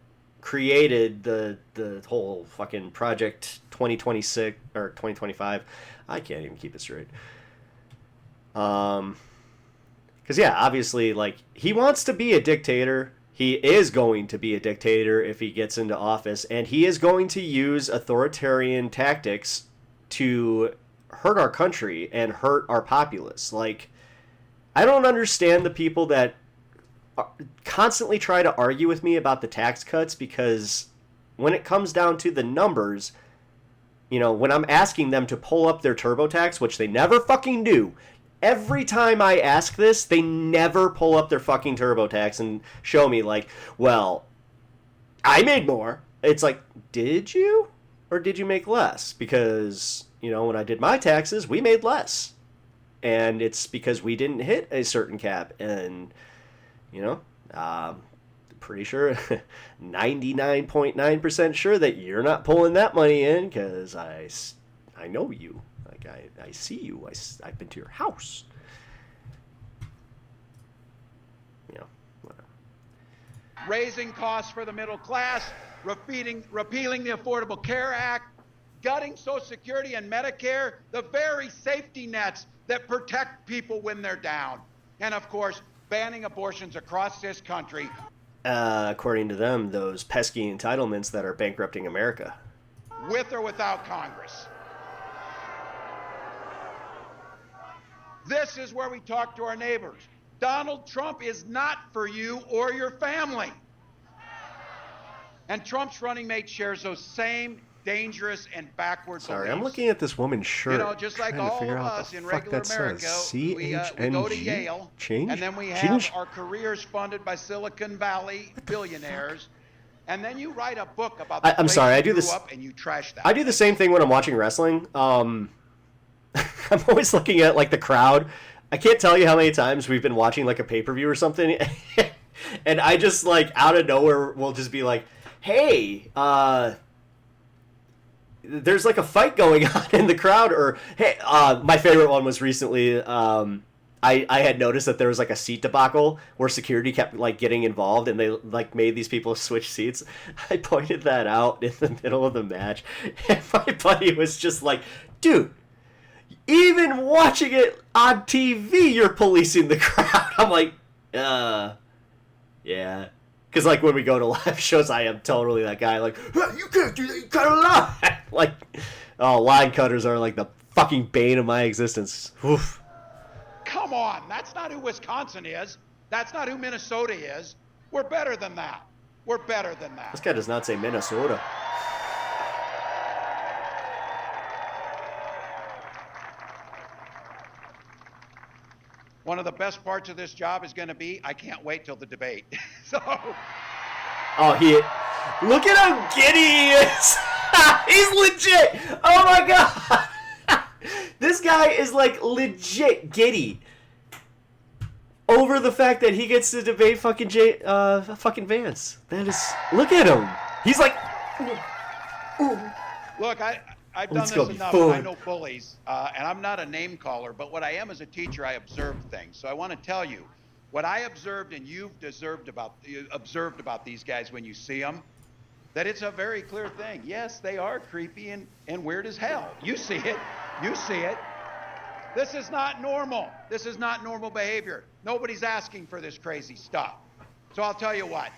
created the whole fucking Project 2026 or 2025. I can't even keep it straight. Because, yeah, obviously, like, he wants to be a dictator. He is going to be a dictator if he gets into office, and he is going to use authoritarian tactics to hurt our country and hurt our populace. Like, I don't understand the people that constantly try to argue with me about the tax cuts, because when it comes down to the numbers, you know, when I'm asking them to pull up their TurboTax, which they never fucking do, every time I ask this, they never pull up their fucking TurboTax and show me, like, well, I made more. It's like, did you? Or did you make less? Because, you know, when I did my taxes, we made less. And it's because we didn't hit a certain cap. And, you know, pretty sure, 99.9% sure that you're not pulling that money in, because I know you. Like, I see you. I've been to your house. You know, whatever. Raising costs for the middle class, repealing the Affordable Care Act, gutting Social Security and Medicare, the very safety nets that protect people when they're down. And, of course, banning abortions across this country. According to them, those pesky entitlements that are bankrupting America. With or without Congress. This is where we talk to our neighbors. Donald Trump is not for you or your family. And Trump's running mate shares those same dangerous and backward beliefs. I'm looking at this woman's shirt. You know, just like all of us in regular America, we go to Yale, and then we have our careers funded by Silicon Valley billionaires. And then you write a book about the place you grew up and you trash that. I do the same thing when I'm watching wrestling. I'm always looking at, like, the crowd. I can't tell you how many times we've been watching, like, a pay-per-view or something, and I just, like, out of nowhere will just be like, hey, there's, like, a fight going on in the crowd, or, hey, my favorite one was recently, I had noticed that there was, like, a seat debacle where security kept, like, getting involved, and they, like, made these people switch seats. I pointed that out in the middle of the match, and my buddy was just like, dude, even watching it on TV, you're policing the crowd. I'm like, yeah. Because, like, when we go to live shows, I am totally that guy. Like, you can't do that, you gotta lie. Like, oh, line cutters are, like, the fucking bane of my existence. Oof. Come on, that's not who Wisconsin is. That's not who Minnesota is. We're better than that. We're better than that. This guy does not say Minnesota. One of the best parts of this job is going to be, I can't wait till the debate. So. Oh, look at how giddy he is. He's legit. Oh my god. This guy is like legit giddy over the fact that he gets to debate fucking fucking Vance. That is, look at him. He's like, look, I've done this enough. I know bullies, and I'm not a name caller, but what I am as a teacher, I observe things. So I want to tell you what I observed, and you've observed about these guys when you see them, that it's a very clear thing. Yes, they are creepy and weird as hell. You see it. You see it. This is not normal. This is not normal behavior. Nobody's asking for this crazy stuff. So I'll tell you what.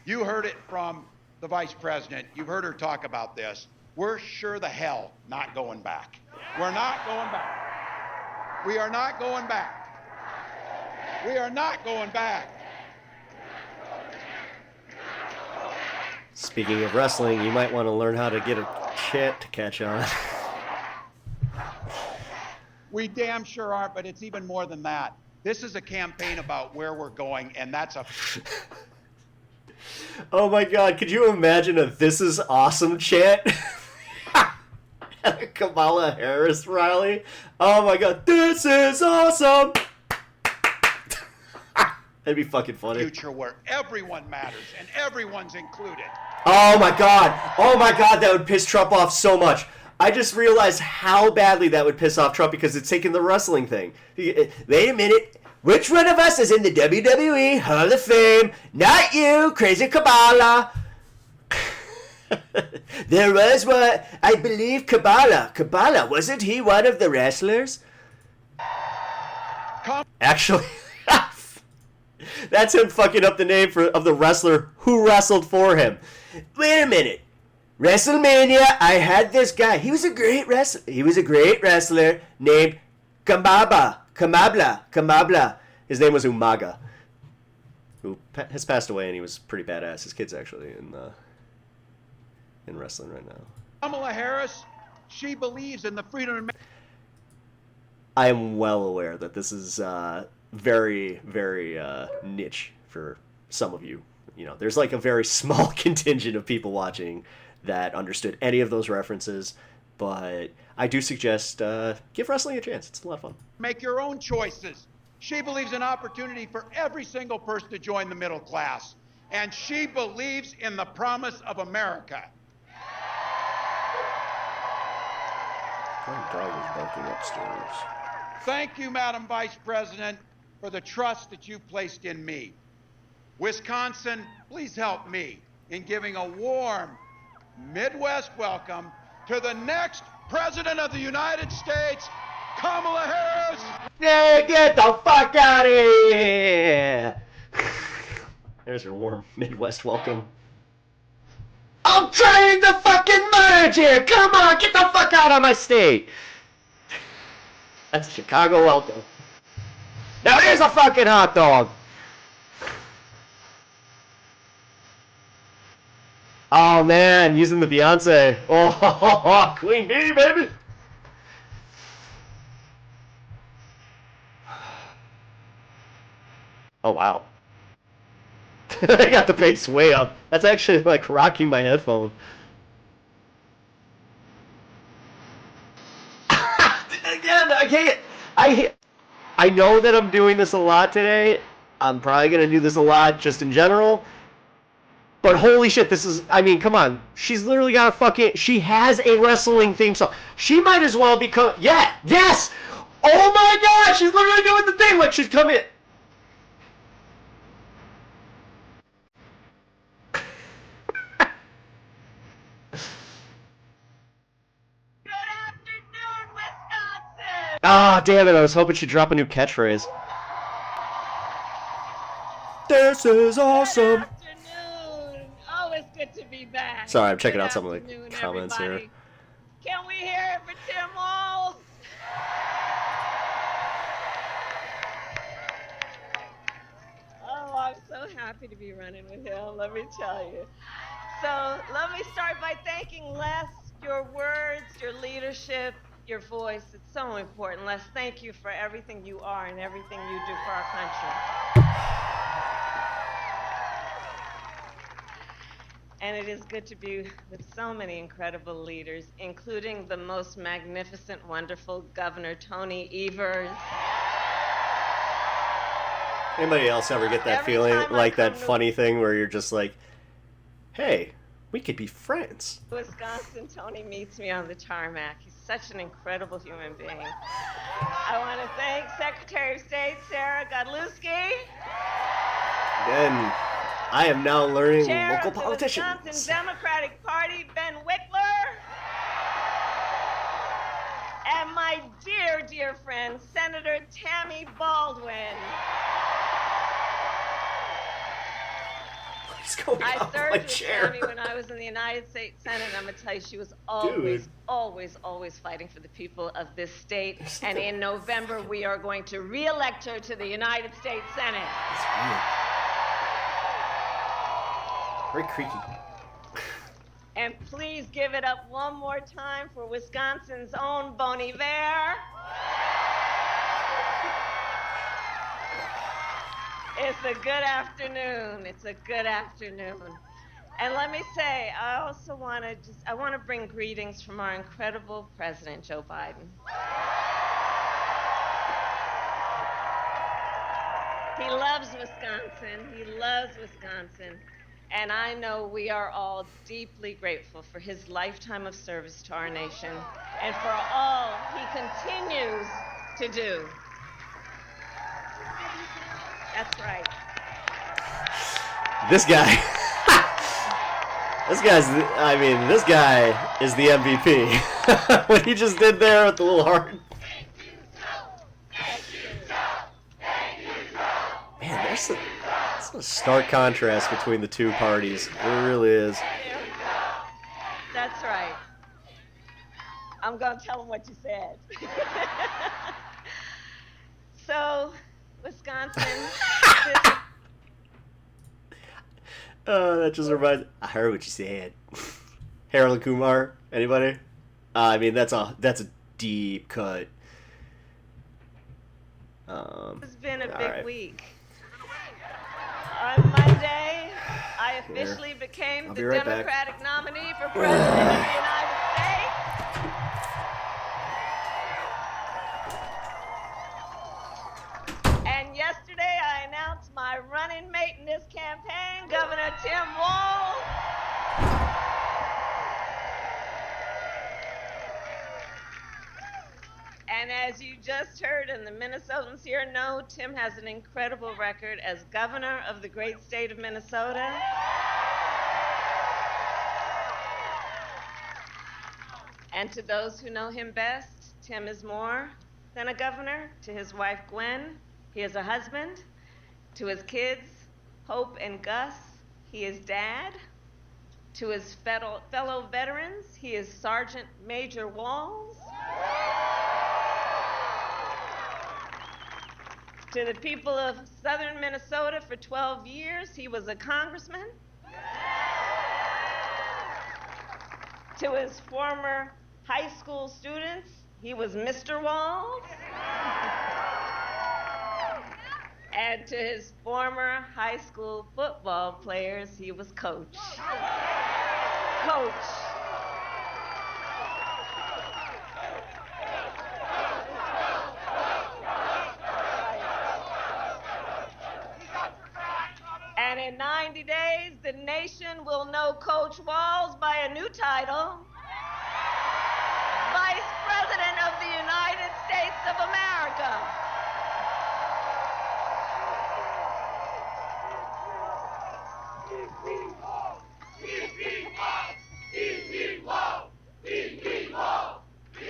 You heard it from the vice president. You've heard her talk about this. We're sure the hell not going back. We're not going back. We are not going back. We are not going back. Speaking of wrestling, you might want to learn how to get a chant to catch on. We damn sure aren't, but it's even more than that. This is a campaign about where we're going, and that's a... Oh my god, could you imagine a "This is awesome" chant? At a Kamala Harris rally? Oh my god, this is awesome! That'd be fucking funny. Future where everyone matters and everyone's included. Oh my god, that would piss Trump off so much. I just realized how badly that would piss off Trump because it's taking the wrestling thing. Wait a minute. Which one of us is in the WWE Hall of Fame? Not you, crazy Kamala. There was one, I believe, Kamala. Kamala, wasn't he one of the wrestlers? Actually, that's him fucking up the name of the wrestler who wrestled for him. Wait a minute. WrestleMania, I had this guy. He was a great wrestler. He was a great wrestler named Kamabla. His name was Umaga, who has passed away, and he was pretty badass. His kid's actually in wrestling right now. Kamala Harris, she believes in the freedom. I am well aware that this is very, very niche for some of you. You know, there's like a very small contingent of people watching that understood any of those references, but I do suggest give wrestling a chance. It's a lot of fun. Make your own choices. She believes in opportunity for every single person to join the middle class, and she believes in the promise of America. My dog is barking upstairs. Thank you, Madam Vice President, for the trust that you placed in me. Wisconsin, please help me in giving a warm Midwest welcome to the next President of the United States, Kamala Harris. Yeah, get the fuck out of here! There's your warm Midwest welcome. I'm trying to fucking merge here! Come on, get the fuck out of my state! That's a Chicago welcome. Now here's a fucking hot dog! Oh man, using the Beyonce. Oh, Queen Bee, baby! Oh wow. I got the bass way up. That's actually like rocking my headphone. Again, I can't. I know that I'm doing this a lot today. I'm probably gonna do this a lot just in general. But holy shit, this is, I mean, come on. She's literally got a fucking, she has a wrestling theme song. She might as well become, yeah, yes! Oh my god, she's literally doing the thing like she's coming. Good afternoon, Wisconsin! Ah, damn it, I was hoping she'd drop a new catchphrase. This is awesome. Good afternoon. Always good to be back. Sorry, I'm checking Good out some of the afternoon, comments everybody. here. Can we hear it for Tim Walz? I'm so happy to be running with him, let me tell you. So let me start by thanking Les. Your words, your leadership, your voice, it's so important. Les, thank you for everything you are and everything you do for our country. And it is good to be with so many incredible leaders, including the most magnificent, wonderful Governor Tony Evers. Anybody else ever get that feeling, like that funny thing where you're just like, hey, we could be friends? Wisconsin, Tony meets me on the tarmac. He's such an incredible human being. I want to thank Secretary of State Sarah Godlewski. Then I am now learning Chair local of the politicians. Wisconsin Democratic Party, Ben Wickler. And my dear, dear friend, Senator Tammy Baldwin. I served with Tammy when I was in the United States Senate. I'm going to tell you, she was always fighting for the people of this state. And in November, we are going to re-elect her to the United States Senate. That's weird. Very creaky. And please give it up one more time for Wisconsin's own Bon Iver. It's a good afternoon. It's a good afternoon. And let me say, I also want to bring greetings from our incredible President, Joe Biden. He loves Wisconsin. He loves Wisconsin. And I know we are all deeply grateful for his lifetime of service to our nation and for all he continues to do. That's right. This guy. This guy is the MVP. What he just did there with the little heart. Man, there's a stark contrast between the two parties. There really is. That's right. I'm going to tell him what you said. So, Wisconsin. That just reminds. I heard what you said. Harold Kumar. Anybody? I mean, that's a deep cut. It's been a big week. On Monday, I officially became the Democratic nominee for President of the United States. And yesterday, I announced my running mate in this campaign, Governor Tim Walz. And as you just heard, and the Minnesotans here know, Tim has an incredible record as governor of the great state of Minnesota. And to those who know him best, Tim is more than a governor. To his wife, Gwen, he is a husband. To his kids, Hope and Gus, he is dad. To his fellow veterans, he is Sergeant Major Walz. To the people of southern Minnesota for 12 years, he was a congressman. To his former high school students, he was Mr. Walz. And to his former high school football players, he was Coach. Coach. And in 90 days, the nation will know Coach Walz by a new title, Vice President of the United States of America.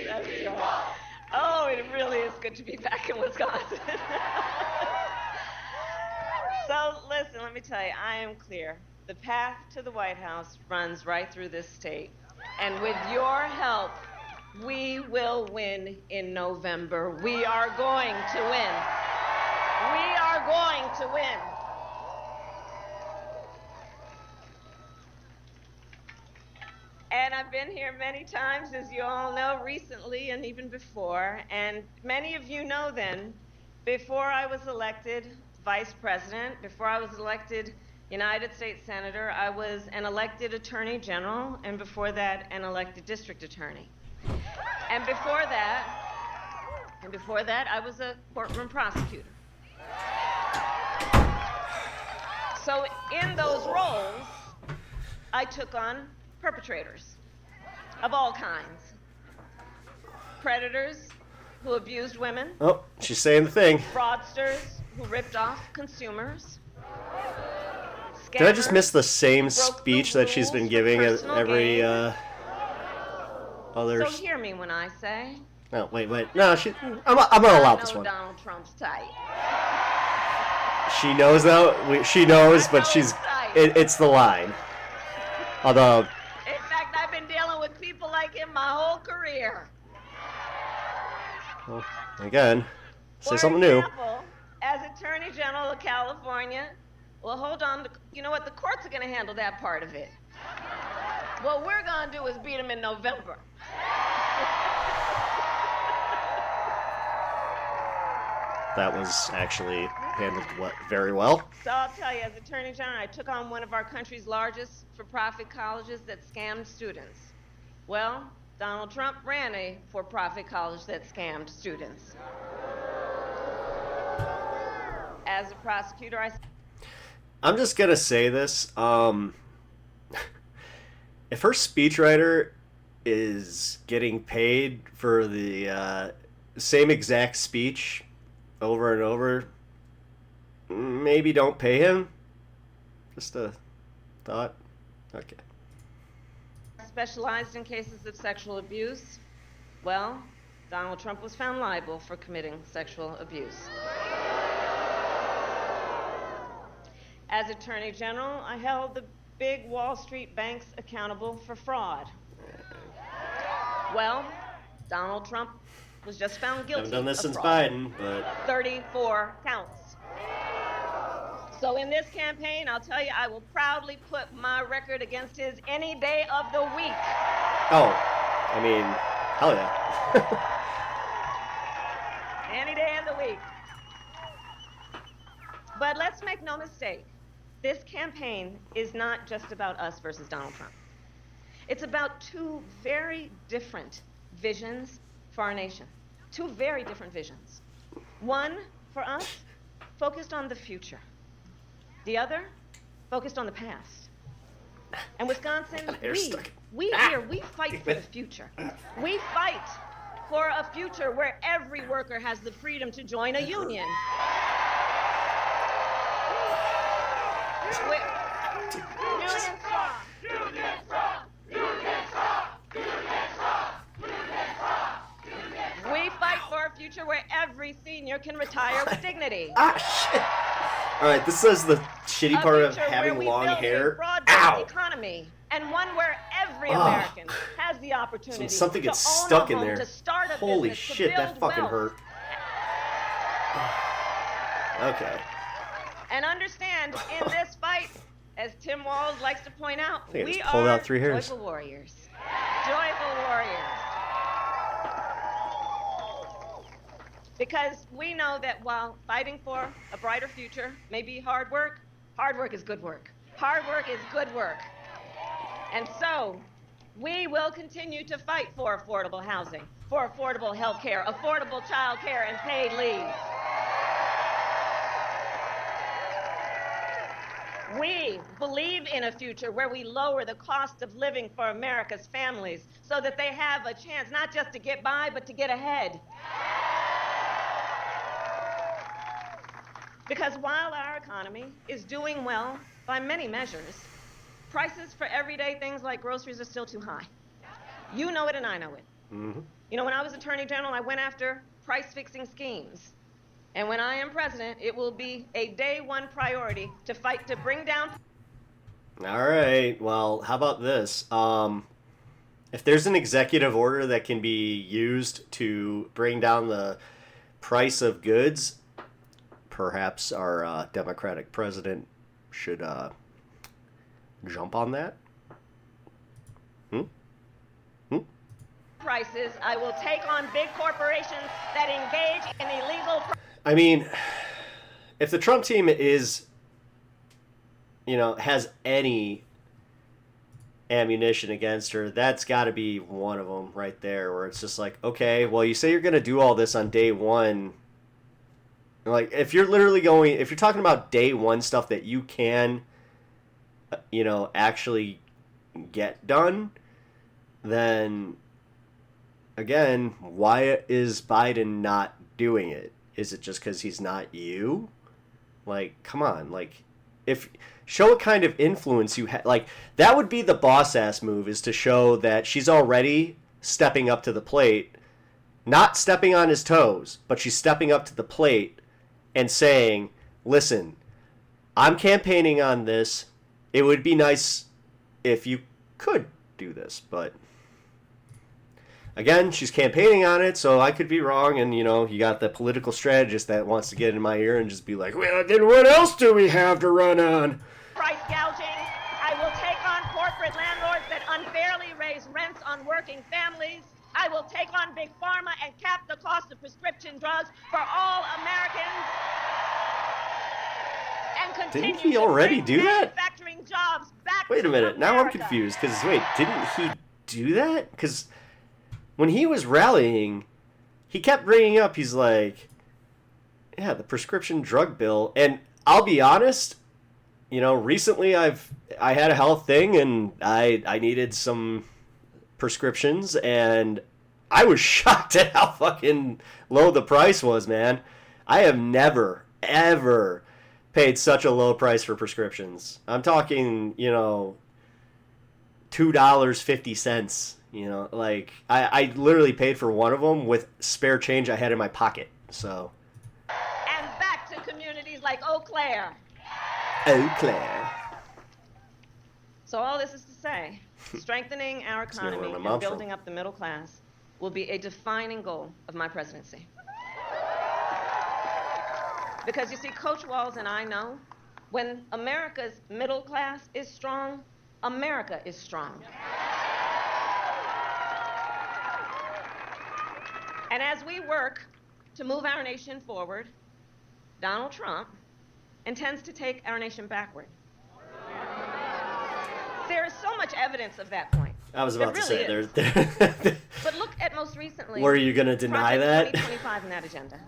That's right. Oh, it really is good to be back in Wisconsin. So listen, let me tell you, I am clear. The path to the White House runs right through this state. And with your help, we will win in November. We are going to win. We are going to win. I've been here many times, as you all know, recently and even before. And many of you know then, before I was elected vice president, before I was elected United States Senator, I was an elected Attorney General, and before that, an elected District Attorney. And before that, I was a courtroom prosecutor. So in those roles, I took on perpetrators of all kinds. Predators who abused women. Oh, she's saying the thing. Fraudsters who ripped off consumers. Did I just miss the same speech that she's been giving at every other? So hear me when I say. No, wait. No, I'm gonna allow this one. Donald Trump's type. She knows that. She knows, but it's the line. Although. In fact, I've been dealing with people like him my whole career. Well, again, say For something new. example, as Attorney General of California, well, hold on. You know what? The courts are going to handle that part of it. What we're going to do is beat them in November. That was actually handled very well. So I'll tell you, as Attorney General, I took on one of our country's largest for-profit colleges that scammed students. Well, Donald Trump ran a for-profit college that scammed students. As a prosecutor, I'm just gonna say this. If her speechwriter is getting paid for the same exact speech over and over, maybe don't pay him. Just a thought. Okay. specialized in cases of sexual abuse. Well, Donald Trump was found liable for committing sexual abuse. As Attorney General, I held the big Wall Street banks accountable for fraud. Well, Donald Trump was just found guilty. Haven't done this of since fraud. Biden, but 34 counts. So in this campaign, I'll tell you, I will proudly put my record against his any day of the week. oh, I mean, hell yeah. Any day of the week. But let's make no mistake, this campaign is not just about us versus Donald Trump. It's about two very different visions for our nation. Two very different visions. One, for us, focused on the future. The other, focused on the past. And Wisconsin, we fight for the future. We fight for a future where every worker has the freedom to join a union. We fight for a future where every senior can retire with dignity. Shit. All right, this is the shitty part of having long hair. A broad-based economy, and one where every American has the opportunity something to gets own stuck a in home, there. to start a Holy business, shit, to build that fucking wealth. hurt. Okay. And understand, in this fight, as Tim Walz likes to point out, I think I we just pulled are out 3 hairs. joyful warriors. Joyful warriors. Because we know that while fighting for a brighter future may be hard work is good work. Hard work is good work. And so, we will continue to fight for affordable housing, for affordable health care, affordable child care, and paid leave. We believe in a future where we lower the cost of living for America's families so that they have a chance not just to get by, but to get ahead. Because while our economy is doing well by many measures, prices for everyday things like groceries are still too high. You know it and I know it. Mm-hmm. You know, when I was Attorney General, I went after price-fixing schemes. And when I am president, it will be a day-one priority to fight to bring down... All right, well, how about this? If there's an executive order that can be used to bring down the price of goods, perhaps our Democratic president should jump on that. prices. I will take on big corporations that engage in illegal... I mean, if the Trump team is, has any ammunition against her, that's got to be one of them right there, where it's just like, okay, well, you say you're going to do all this on day one. Like, if you're talking about day one stuff that you can, actually get done, then, again, why is Biden not doing it? Is it just because he's not you? Like, come on. Like, show what kind of influence you have. Like, that would be the boss-ass move, is to show that she's already stepping up to the plate. Not stepping on his toes, but she's stepping up to the plate and saying, listen, I'm campaigning on this. It would be nice if you could do this, but... Again, she's campaigning on it, so I could be wrong, and, you got the political strategist that wants to get in my ear and just be like, well, then what else do we have to run on? Price gouging. I will take on corporate landlords that unfairly raise rents on working families. I will take on big pharma and cap the cost of prescription drugs for all Americans. And continue Didn't he already do that? Manufacturing jobs back Wait a to minute, now I'm America. confused, because, wait, didn't he do that? Because... when he was rallying, he kept bringing up, he's like, yeah, the prescription drug bill. And I'll be honest, recently I had a health thing and I needed some prescriptions, and I was shocked at how fucking low the price was, man. I have never, ever paid such a low price for prescriptions. I'm talking, $2.50. Like, I literally paid for one of them with spare change I had in my pocket, so. And back to communities like Eau Claire. Eau Claire. So all this is to say, strengthening our economy and building up the middle class will be a defining goal of my presidency. Because you see, Coach Walz and I know, when America's middle class is strong, America is strong. And as we work to move our nation forward, Donald Trump intends to take our nation backward. There is so much evidence of that point. I was about to say, there's. But look at most recently. Were you going to deny Project that? 2025 in that agenda.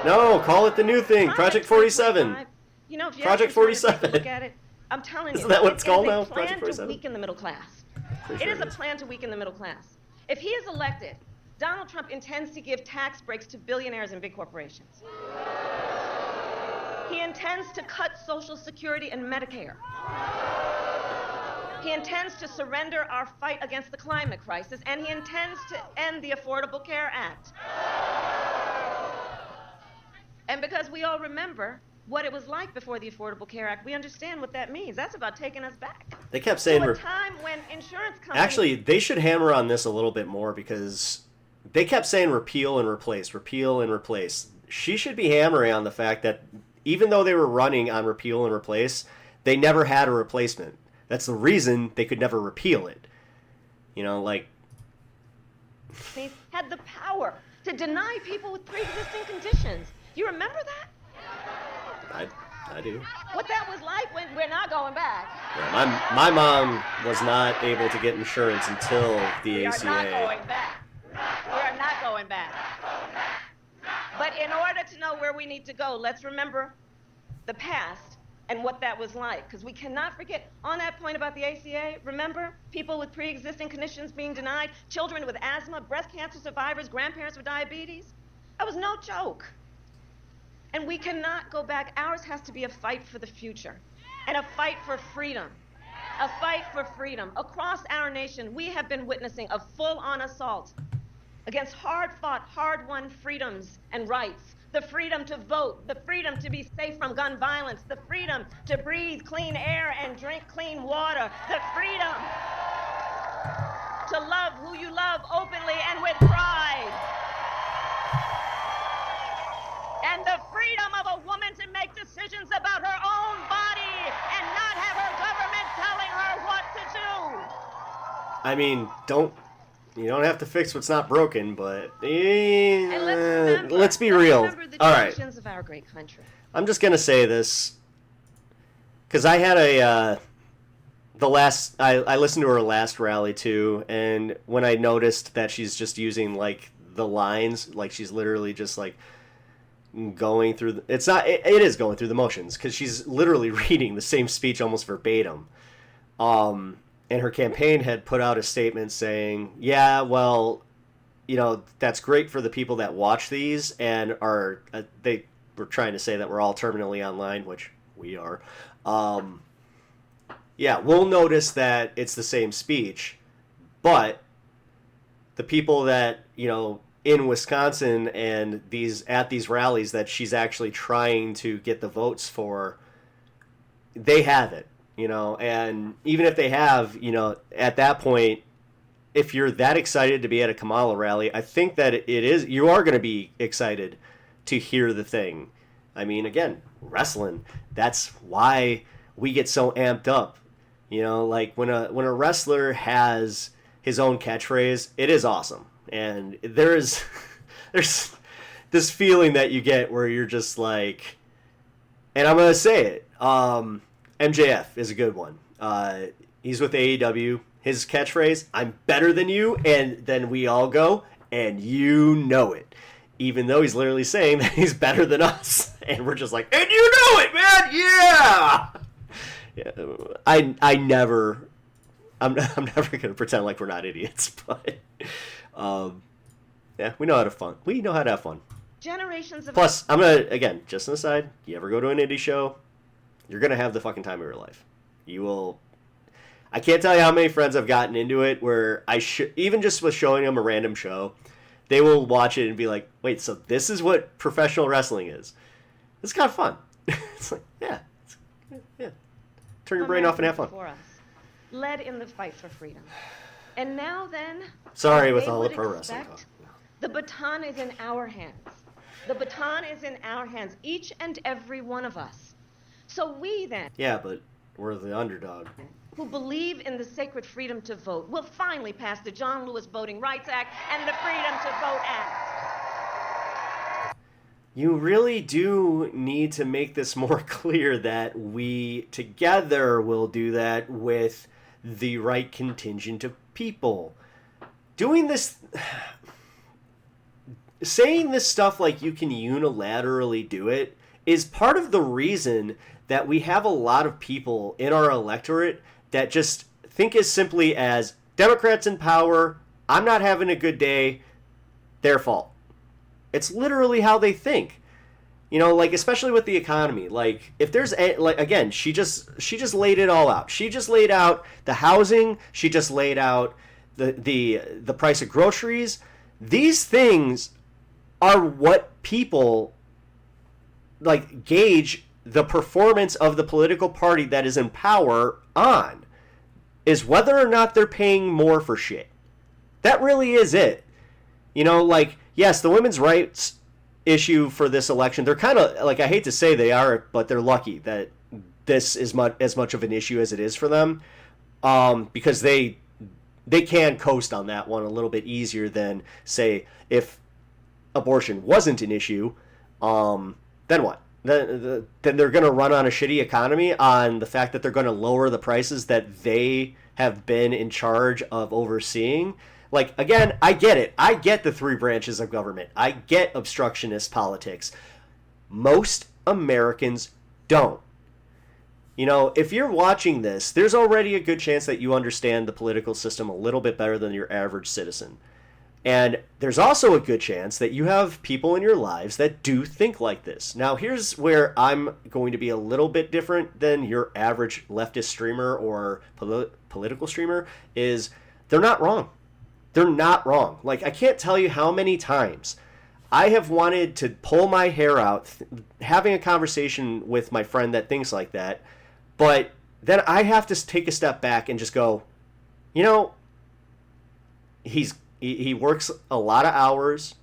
No, call it the new thing, Project 47. If you Project 47. Look at it, I'm telling you. Isn't that what it's called now? It is a Project plan 47? to weaken the middle class. Pretty It sure is a plan to weaken the middle class. If he is elected, Donald Trump intends to give tax breaks to billionaires and big corporations. He intends to cut Social Security and Medicare. He intends to surrender our fight against the climate crisis, and he intends to end the Affordable Care Act. And because we all remember what it was like before the Affordable Care Act, we understand what that means. That's about taking us back. They kept saying... to a time when insurance companies... Actually, they should hammer on this a little bit more, because they kept saying repeal and replace, repeal and replace. She should be hammering on the fact that even though they were running on repeal and replace, they never had a replacement. That's the reason they could never repeal it. They had the power to deny people with pre-existing conditions. You remember that? I do. What that was like when we're not going back. Yeah, my mom was not able to get insurance until the ACA. We are not going back. We are not going back. But in order to know where we need to go, let's remember the past and what that was like. Because we cannot forget, on that point about the ACA, remember people with pre-existing conditions being denied, children with asthma, breast cancer survivors, grandparents with diabetes? That was no joke. And we cannot go back. Ours has to be a fight for the future and a fight for freedom. A fight for freedom. Across our nation, we have been witnessing a full-on assault against hard-fought, hard-won freedoms and rights. The freedom to vote, the freedom to be safe from gun violence, the freedom to breathe clean air and drink clean water, the freedom to love who you love openly and with pride. And the freedom of a woman to make decisions about her own body and not have her government telling her what to do. I mean, don't You don't have to fix what's not broken, but And let's be real. Remember the All right, traditions of our great country. I'm just gonna say this because I had I listened to her last rally too, and when I noticed that she's just using like the lines, like she's literally just like going through it is going through the motions because she's literally reading the same speech almost verbatim. And her campaign had put out a statement saying, yeah, well, that's great for the people that watch these and are, they were trying to say that we're all terminally online, which we are. Yeah, we'll notice that it's the same speech, but the people that, in Wisconsin and at these rallies that she's actually trying to get the votes for, they have it. And even if they have, at that point, if you're that excited to be at a Kamala rally, I think that you are going to be excited to hear the thing. I mean, again, wrestling, that's why we get so amped up. Like when a wrestler has his own catchphrase, it is awesome. And there's this feeling that you get where you're just like, and I'm going to say it, MJF is a good one. He's with AEW. His catchphrase, I'm better than you, and then we all go, and you know it. Even though he's literally saying that he's better than us. And we're just like, and you know it, man! Yeah! I'm never going to pretend like we're not idiots, but yeah, we know how to fun. We know how to have fun. Generations of Plus, I'm going to, again, just an aside, you ever go to an indie show, you're going to have the fucking time of your life. You will. I can't tell you how many friends I've gotten into it where even just with showing them a random show, they will watch it and be like, wait, so this is what professional wrestling is? It's kind of fun. It's like, yeah. Turn your brain off and have fun. Before us, led in the fight for freedom. And now then, sorry with all the pro wrestling talk. The baton is in our hands. The baton is in our hands, each and every one of us. So we then, yeah, but we're the underdog, who believe in the sacred freedom to vote, will finally pass the John Lewis Voting Rights Act and the Freedom to Vote Act. You really do need to make this more clear that we together will do that with the right contingent of people. Doing this, saying this stuff like you can unilaterally do it is part of the reason that we have a lot of people in our electorate that just think as simply as Democrats in power, I'm not having a good day, their fault. It's literally how they think. Like especially with the economy. Like if there's again, she just laid it all out. She just laid out the housing, she just laid out the price of groceries. These things are what people like gauge the performance of the political party that is in power on, is whether or not they're paying more for shit. That really is it. Like, yes, the women's rights issue for this election, they're kind of, like, I hate to say they are, but they're lucky that this is as much of an issue as it is for them, because they can coast on that one a little bit easier than, say, if abortion wasn't an issue, then what? Then they're going to run on a shitty economy on the fact that they're going to lower the prices that they have been in charge of overseeing. Like, again, I get it. I get the three branches of government. I get obstructionist politics. Most Americans don't. If you're watching this, there's already a good chance that you understand the political system a little bit better than your average citizen. And there's also a good chance that you have people in your lives that do think like this. Now, here's where I'm going to be a little bit different than your average leftist streamer or political streamer, is they're not wrong. They're not wrong. Like, I can't tell you how many times I have wanted to pull my hair out having a conversation with my friend that thinks like that, but then I have to take a step back and just go, he works a lot of hours.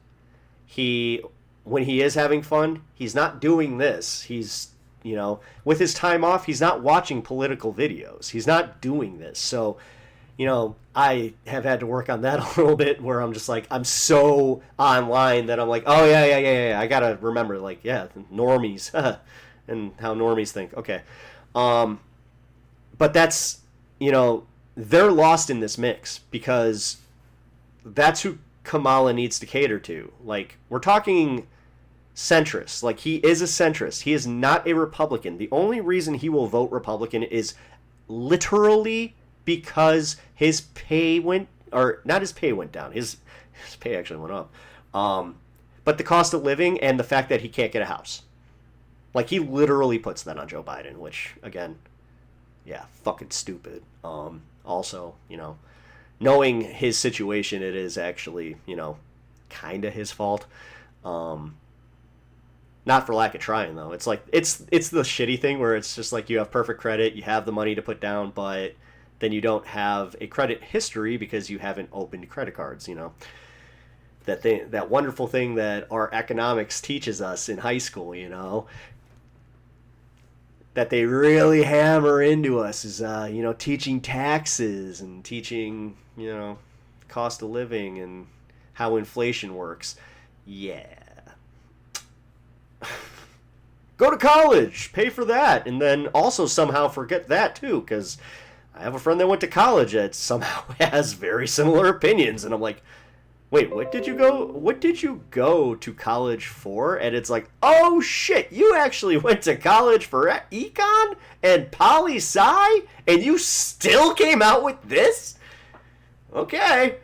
When he is having fun, he's not doing this. He's, with his time off, he's not watching political videos. He's not doing this. So, I have had to work on that a little bit where I'm just like, I'm so online that I'm like, oh, yeah. I got to remember, like, yeah, normies and how normies think. Okay. But that's, they're lost in this mix because that's who Kamala needs to cater to. Like, we're talking centrist. Like, he is a centrist. He is not a Republican. The only reason he will vote Republican is literally because his pay went, or not his pay went down. His pay actually went up. But the cost of living and the fact that he can't get a house. Like, he literally puts that on Joe Biden, which, again, yeah, fucking stupid. Also, knowing his situation, it is actually, kind of his fault. Not for lack of trying, though. It's like, it's the shitty thing where it's just like you have perfect credit, you have the money to put down, but then you don't have a credit history because you haven't opened credit cards, that wonderful thing that our economics teaches us in high school, that they really hammer into us is, teaching taxes and teaching, cost of living and how inflation works. Yeah. Go to college, pay for that, and then also somehow forget that too, because I have a friend that went to college that somehow has very similar opinions, and I'm like, wait, what did you go to college for? And it's like, oh shit, you actually went to college for econ and poli-sci, and you still came out with this? Okay.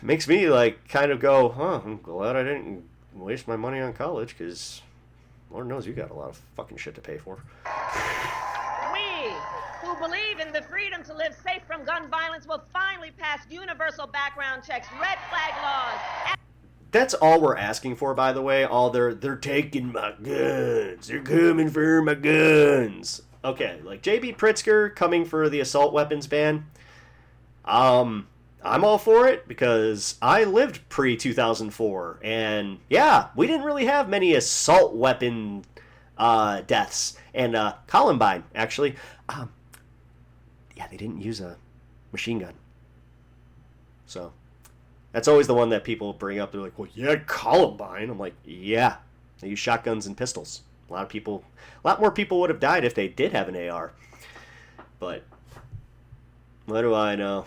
Makes me like kind of go, I'm glad I didn't waste my money on college, because Lord knows you got a lot of fucking shit to pay for. We, who believe in the freedom to live safe from gun violence, will finally pass universal background checks, red flag laws. That's all we're asking for, by the way. All they're taking my guns. They're coming for my guns. Okay, like J.B. Pritzker coming for the assault weapons ban. I'm all for it because I lived pre-2004, and yeah, we didn't really have many assault weapon deaths. And Columbine, actually, yeah, they didn't use a machine gun. So that's always the one that people bring up. They're like, well, yeah, Columbine. I'm like, yeah, they use shotguns and pistols. A lot more people would have died if they did have an AR. But what do I know?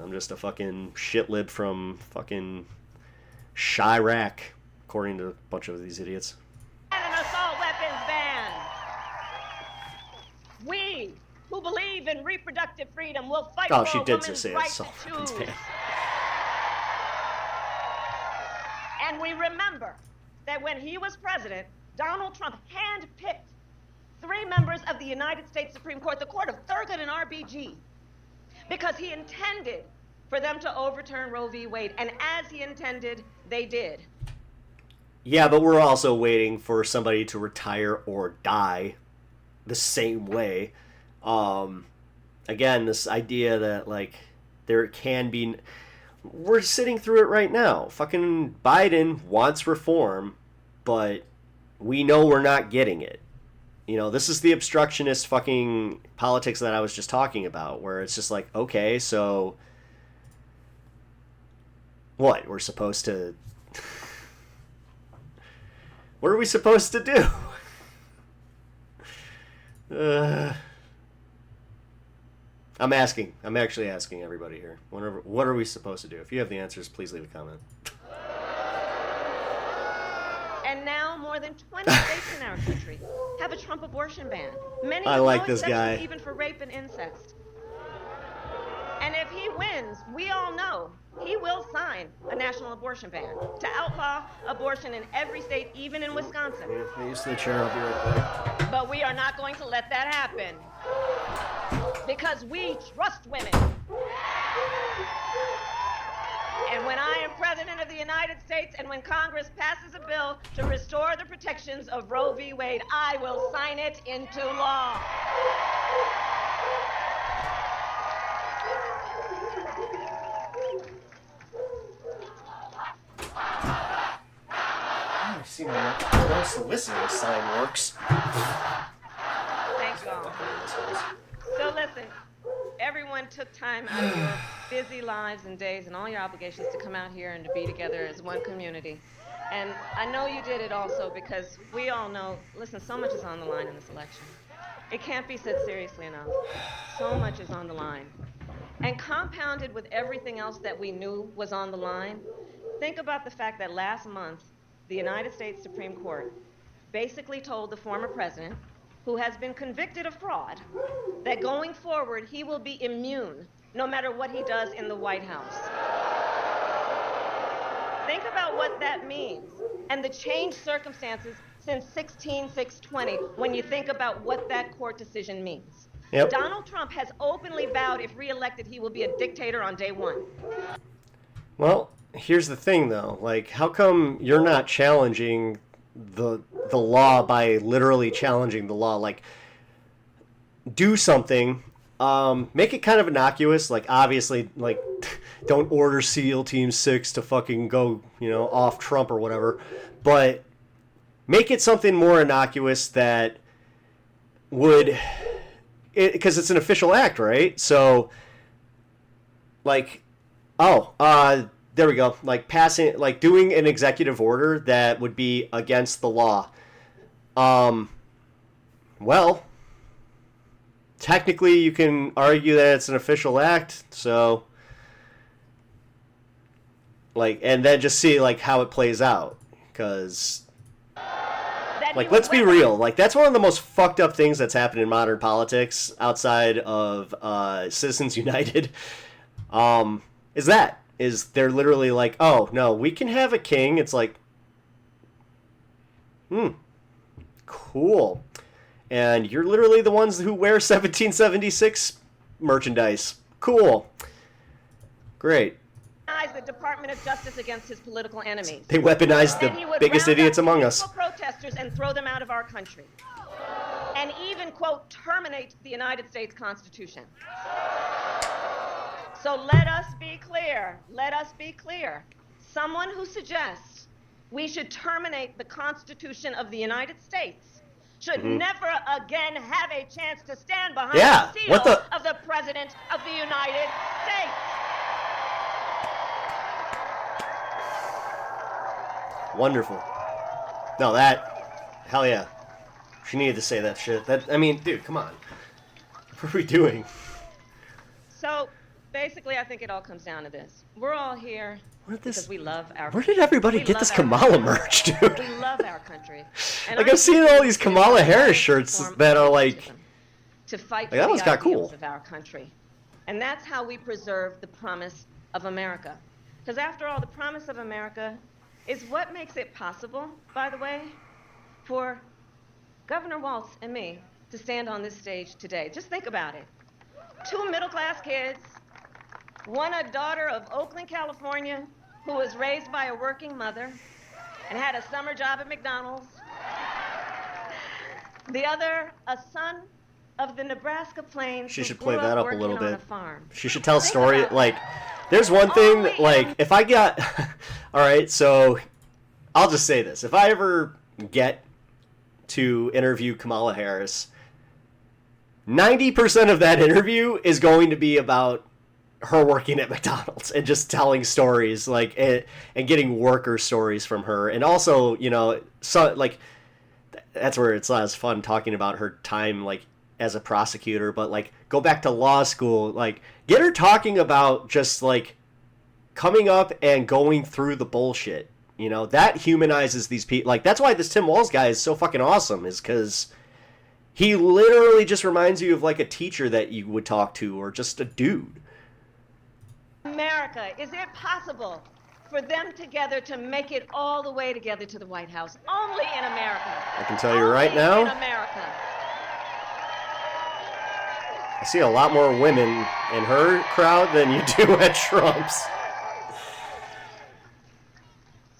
I'm just a fucking shitlib from fucking Chirac, according to a bunch of these idiots. And an assault weapons ban. We, who believe in reproductive freedom, will fight for she a did woman's just say right assault to weapons choose. ban. And we remember that when he was president, Donald Trump handpicked 3 members of the United States Supreme Court, the court of Thurgood and RBG, because he intended for them to overturn Roe v. Wade. And as he intended, they did. Yeah, but we're also waiting for somebody to retire or die the same way. Again, this idea that, like, there can be... We're sitting through it right now. Fucking Biden wants reform, but we know we're not getting it. This is the obstructionist fucking politics that I was just talking about, where it's just like, okay, so what? We're supposed to... What are we supposed to do? I'm actually asking everybody here. What are we supposed to do? If you have the answers, please leave a comment. And now more than 20 states in our country have a Trump abortion ban. Many I with like no this exception guy. even for rape and incest. And if he wins, we all know he will sign a national abortion ban to outlaw abortion in every state, even in Wisconsin. I used to the chair. I'll be right back. But we are not going to let that happen because we trust women. And when I am President of the United States and when Congress passes a bill to restore the protections of Roe v. Wade, I will sign it into law. I've seen no solicitor sign works. Thank you all. So listen, everyone took time out of your busy lives and days and all your obligations to come out here and to be together as one community. And I know you did it also because we all know, listen, so much is on the line in this election. It can't be said seriously enough. So much is on the line. And compounded with everything else that we knew was on the line, think about the fact that last month, the United States Supreme Court basically told the former president, who has been convicted of fraud, that going forward, he will be immune no matter what he does in the White House. Think about what that means and the changed circumstances since 16/6/20 when you think about what that court decision means. Yep. Donald Trump has openly vowed if reelected, he will be a dictator on day one. Well, here's the thing, though. Like, how come you're not challenging the law by literally challenging the law? Like, do something. Make it kind of innocuous. Like, obviously, like, don't order SEAL Team 6 to fucking go, off Trump or whatever. But make it something more innocuous that would... Because it's an official act, right? So, like, there we go. Like passing, like doing an executive order that would be against the law. Well, technically you can argue that it's an official act. So, like, and then just see like how it plays out. Because, like, let's be real. Like, that's one of the most fucked up things that's happened in modern politics outside of Citizens United. Is they're literally like, oh, no, we can have a king. It's like, cool. And you're literally the ones who wear 1776 merchandise. Cool. Great. The Department of Justice against his political enemies. They weaponized the biggest idiots among us. Protesters and throw them out of our country. And even, quote, terminate the United States Constitution. So let us be clear. Let us be clear. Someone who suggests we should terminate the Constitution of the United States should never again have a chance to stand behind the seal of the President of the United States. Wonderful. No, hell yeah. She needed to say that shit. I mean, dude, come on. What are we doing? So, basically, I think it all comes down to this. We're all here because we love our country. Where did everybody get this Kamala merch, dude? We love our country. And like, I've seen all these Kamala Harris shirts that are like... to fight for that the one's got ideals cool. of our country. And that's how we preserve the promise of America. Because after all, the promise of America is what makes it possible, by the way, for Governor Walz and me to stand on this stage today. Just think about it. 2 middle-class kids, one a daughter of Oakland, California, who was raised by a working mother and had a summer job at McDonald's. The other, a son of the Nebraska plains. She should play that up a little bit. Farm. She should tell a story. Like, there's one thing, like, if I got... All right, so I'll just say this. If I ever get to interview Kamala Harris, 90% of that interview is going to be about her working at McDonald's and just telling stories, like, and getting worker stories from her. And also, so, like, that's where it's less fun talking about her time, like, as a prosecutor, but, like, go back to law school, like, get her talking about just, like, coming up and going through the bullshit. That humanizes these people. Like, that's why this Tim Walz guy is so fucking awesome, is because he literally just reminds you of, like, a teacher that you would talk to, or just a dude. America, is it possible for them together to make it all the way together to the White House? Only in America. I can tell you right now, in America. I see a lot more women in her crowd than you do at Trump's.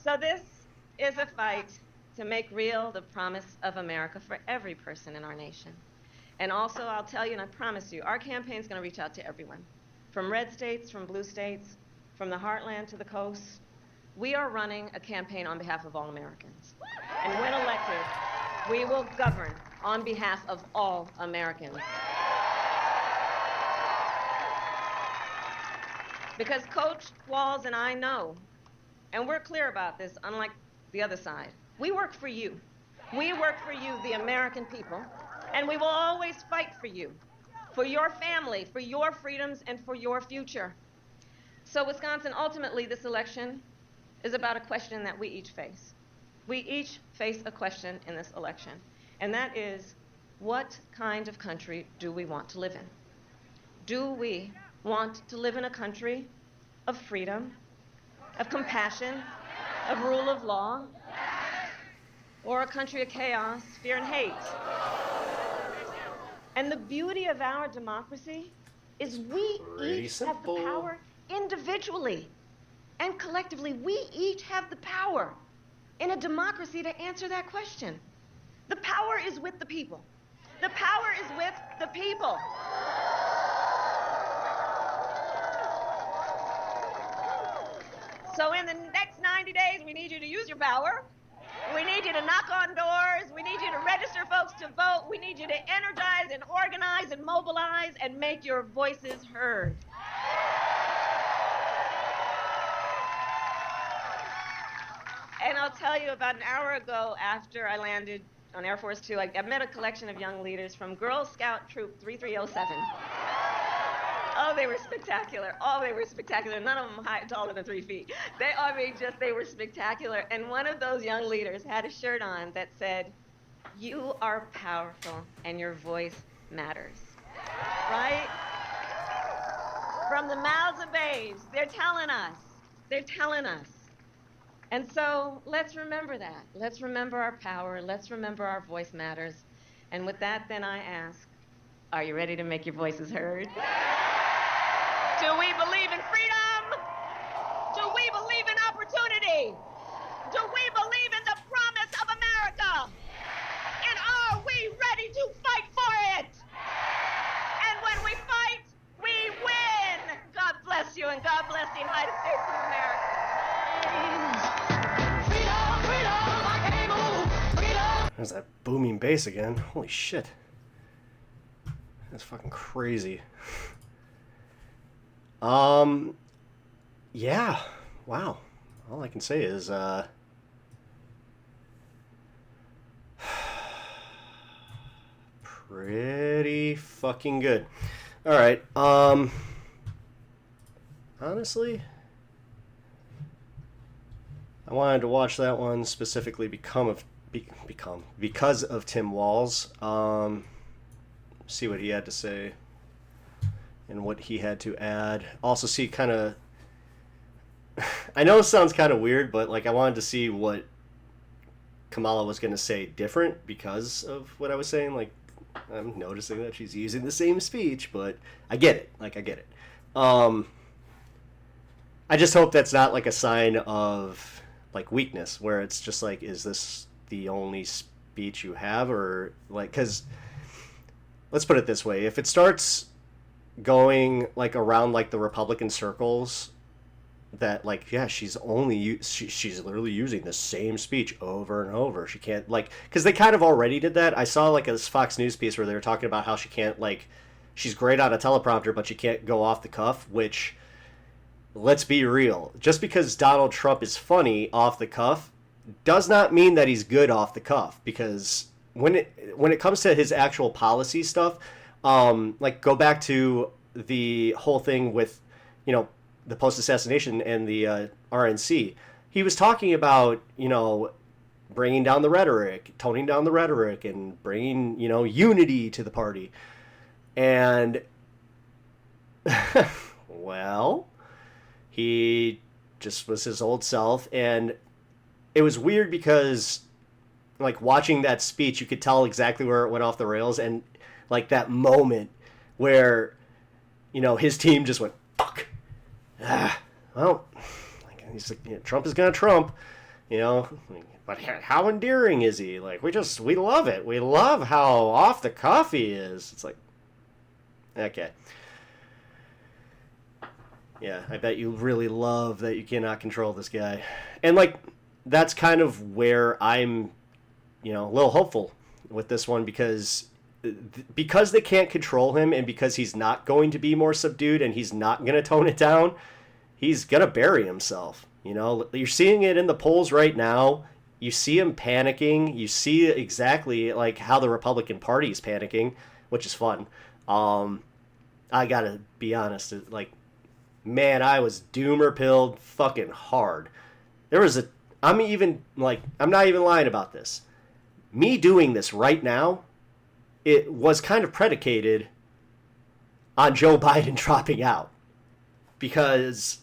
So this is a fight to make real the promise of America for every person in our nation. And also, I'll tell you, and I promise you, our campaign's going to reach out to everyone. From red states, from blue states, from the heartland to the coast. We are running a campaign on behalf of all Americans. And when elected, we will govern on behalf of all Americans. Because Coach Walz and I know, and we're clear about this, unlike the other side. We work for you. We work for you, the American people, and we will always fight for you, for your family, for your freedoms, and for your future. So Wisconsin, ultimately, this election is about a question that we each face. We each face a question in this election, and that is, what kind of country do we want to live in? Do we want to live in a country of freedom, of compassion, of rule of law, or a country of chaos, fear, and hate? And the beauty of our democracy is we each have the power individually and collectively. We each have the power in a democracy to answer that question. The power is with the people. The power is with the people. So in the next 90 days, we need you to use your power. We need you to knock on doors. We need you to register folks to vote. We need you to energize and organize and mobilize and make your voices heard. And I'll tell you, about an hour ago, after I landed on Air Force Two, I met a collection of young leaders from Girl Scout Troop 3307. Oh, they were spectacular. Oh, they were spectacular. None of them taller than 3 feet. They were spectacular. And one of those young leaders had a shirt on that said, "You are powerful and your voice matters." Right? From the mouths of babes, they're telling us. They're telling us. And so let's remember that. Let's remember our power. Let's remember our voice matters. And with that, then I ask, are you ready to make your voices heard? Do we believe in freedom? Do we believe in opportunity? Do we believe in the promise of America? And are we ready to fight for it? And when we fight, we win. God bless you, and God bless the United States of America. There's that booming bass again. Holy shit. That's fucking crazy. Yeah. Wow. All I can say is, pretty fucking good. Alright, honestly, I wanted to watch that one specifically because of Tim Walz. See what he had to say and what he had to add. Also see kind of, I know it sounds kind of weird, but like I wanted to see what Kamala was going to say different because of what I was saying. Like, I'm noticing that she's using the same speech, but I get it. Like, I get it. I just hope that's not like a sign of like weakness, where it's just like, is this the only speech you have? Or like, because let's put it this way, if it starts going like around like the Republican circles, that like, yeah, she's literally using the same speech over and over. She can't, like, because they kind of already did that. I saw like a Fox News piece where they were talking about how she can't, like, she's great on a teleprompter, but she can't go off the cuff, which, let's be real, just because Donald Trump is funny off the cuff does not mean that he's good off the cuff. Because when it comes to his actual policy stuff, like, go back to the whole thing with, you know, the post-assassination and the RNC. He was talking about, you know, bringing down the rhetoric, toning down the rhetoric, and bringing, you know, unity to the party. And, well, he just was his old self. And it was weird because, like, watching that speech, you could tell exactly where it went off the rails. And, like, that moment where, you know, his team just went, fuck. Well, he's like, you know, Trump is gonna Trump, you know, but how endearing is he? Like, we love it. We love how off the cuff he is. It's like, okay. Yeah, I bet you really love that you cannot control this guy. And, like, that's kind of where I'm, you know, a little hopeful with this one, because they can't control him, and because he's not going to be more subdued and he's not going to tone it down, he's gonna bury himself. You know, you're seeing it in the polls right now. You see him panicking. You see exactly like how the Republican Party is panicking, which is fun. I gotta be honest, like, man, I was doomer pilled fucking hard. I'm not even lying about this. Me doing this right now, it was kind of predicated on Joe Biden dropping out. Because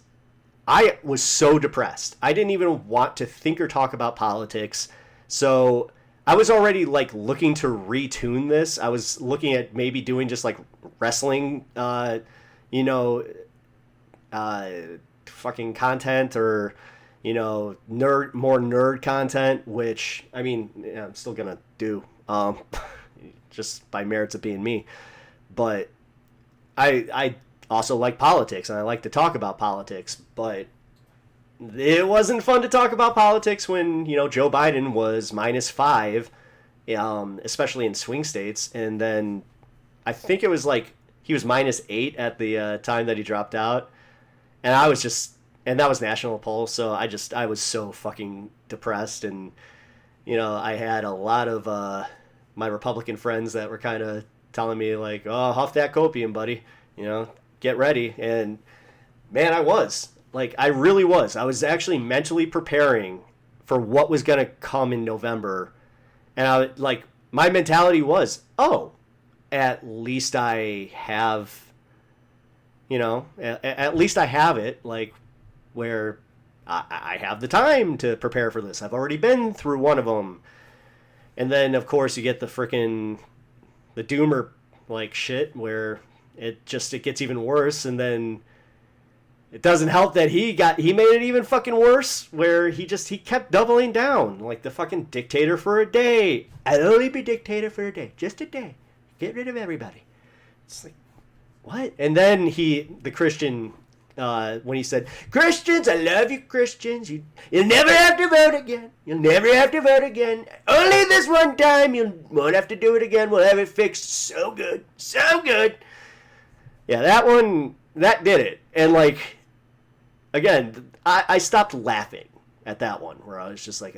I was so depressed. I didn't even want to think or talk about politics. So I was already like looking to retune this. I was looking at maybe doing just like wrestling, fucking content, or, more nerd content, which, I mean, yeah, I'm still gonna do, just by merits of being me. But I also like politics, and I like to talk about politics, but it wasn't fun to talk about politics when, Joe Biden was -5, especially in swing states, and then I think it was like he was -8 at the time that he dropped out, and and that was national poll, so I was so fucking depressed, and, I had a lot of my Republican friends that were kind of telling me, like, oh, huff that copium, buddy, get ready. And man, I really was. I was actually mentally preparing for what was going to come in November. And my mentality was, oh, at least I have, at least I have it, like, where I have the time to prepare for this. I've already been through one of them. And then, of course, you get the doomer, like, shit, where it gets even worse, and then it doesn't help that he made it even fucking worse, where he kept doubling down, like the fucking dictator for a day. I'll only be dictator for a day, just a day. Get rid of everybody. It's like, what? And then the Christian, when he said, Christians, I love you, Christians. You'll never have to vote again. You'll never have to vote again. Only this one time. You won't have to do it again. We'll have it fixed so good. So good. Yeah, that did it. And, like, again, I stopped laughing at that one, where I was just like,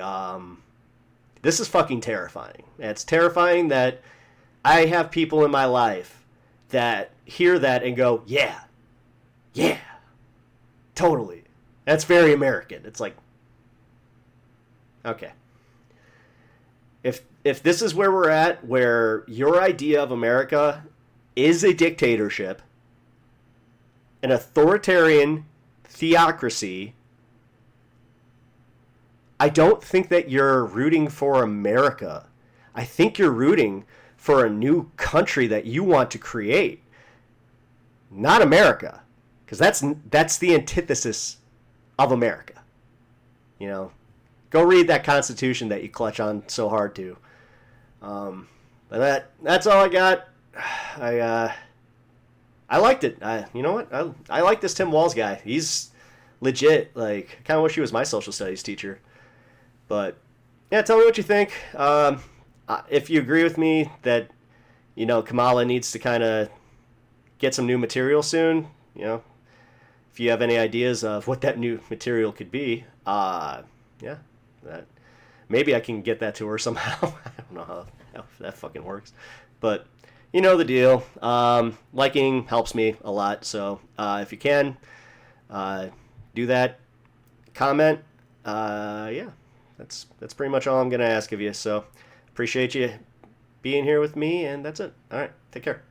this is fucking terrifying. It's terrifying that I have people in my life that hear that and go, yeah, totally. That's very American. It's like, okay. If this is where we're at, where your idea of America is a dictatorship, an authoritarian theocracy, I don't think that you're rooting for America. I think you're rooting for a new country that you want to create, not America, because that's the antithesis of America. Go read that Constitution that you clutch on so hard to. But that's all I got. I liked it. You know what? I like this Tim Walz guy. He's legit. Like, I kind of wish he was my social studies teacher. But yeah, tell me what you think. If you agree with me that, Kamala needs to kind of get some new material soon, if you have any ideas of what that new material could be, maybe I can get that to her somehow. I don't know how that fucking works. But you know the deal. Liking helps me a lot, so if you can, do that. Comment. That's pretty much all I'm going to ask of you. So appreciate you being here with me, and that's it. All right, take care.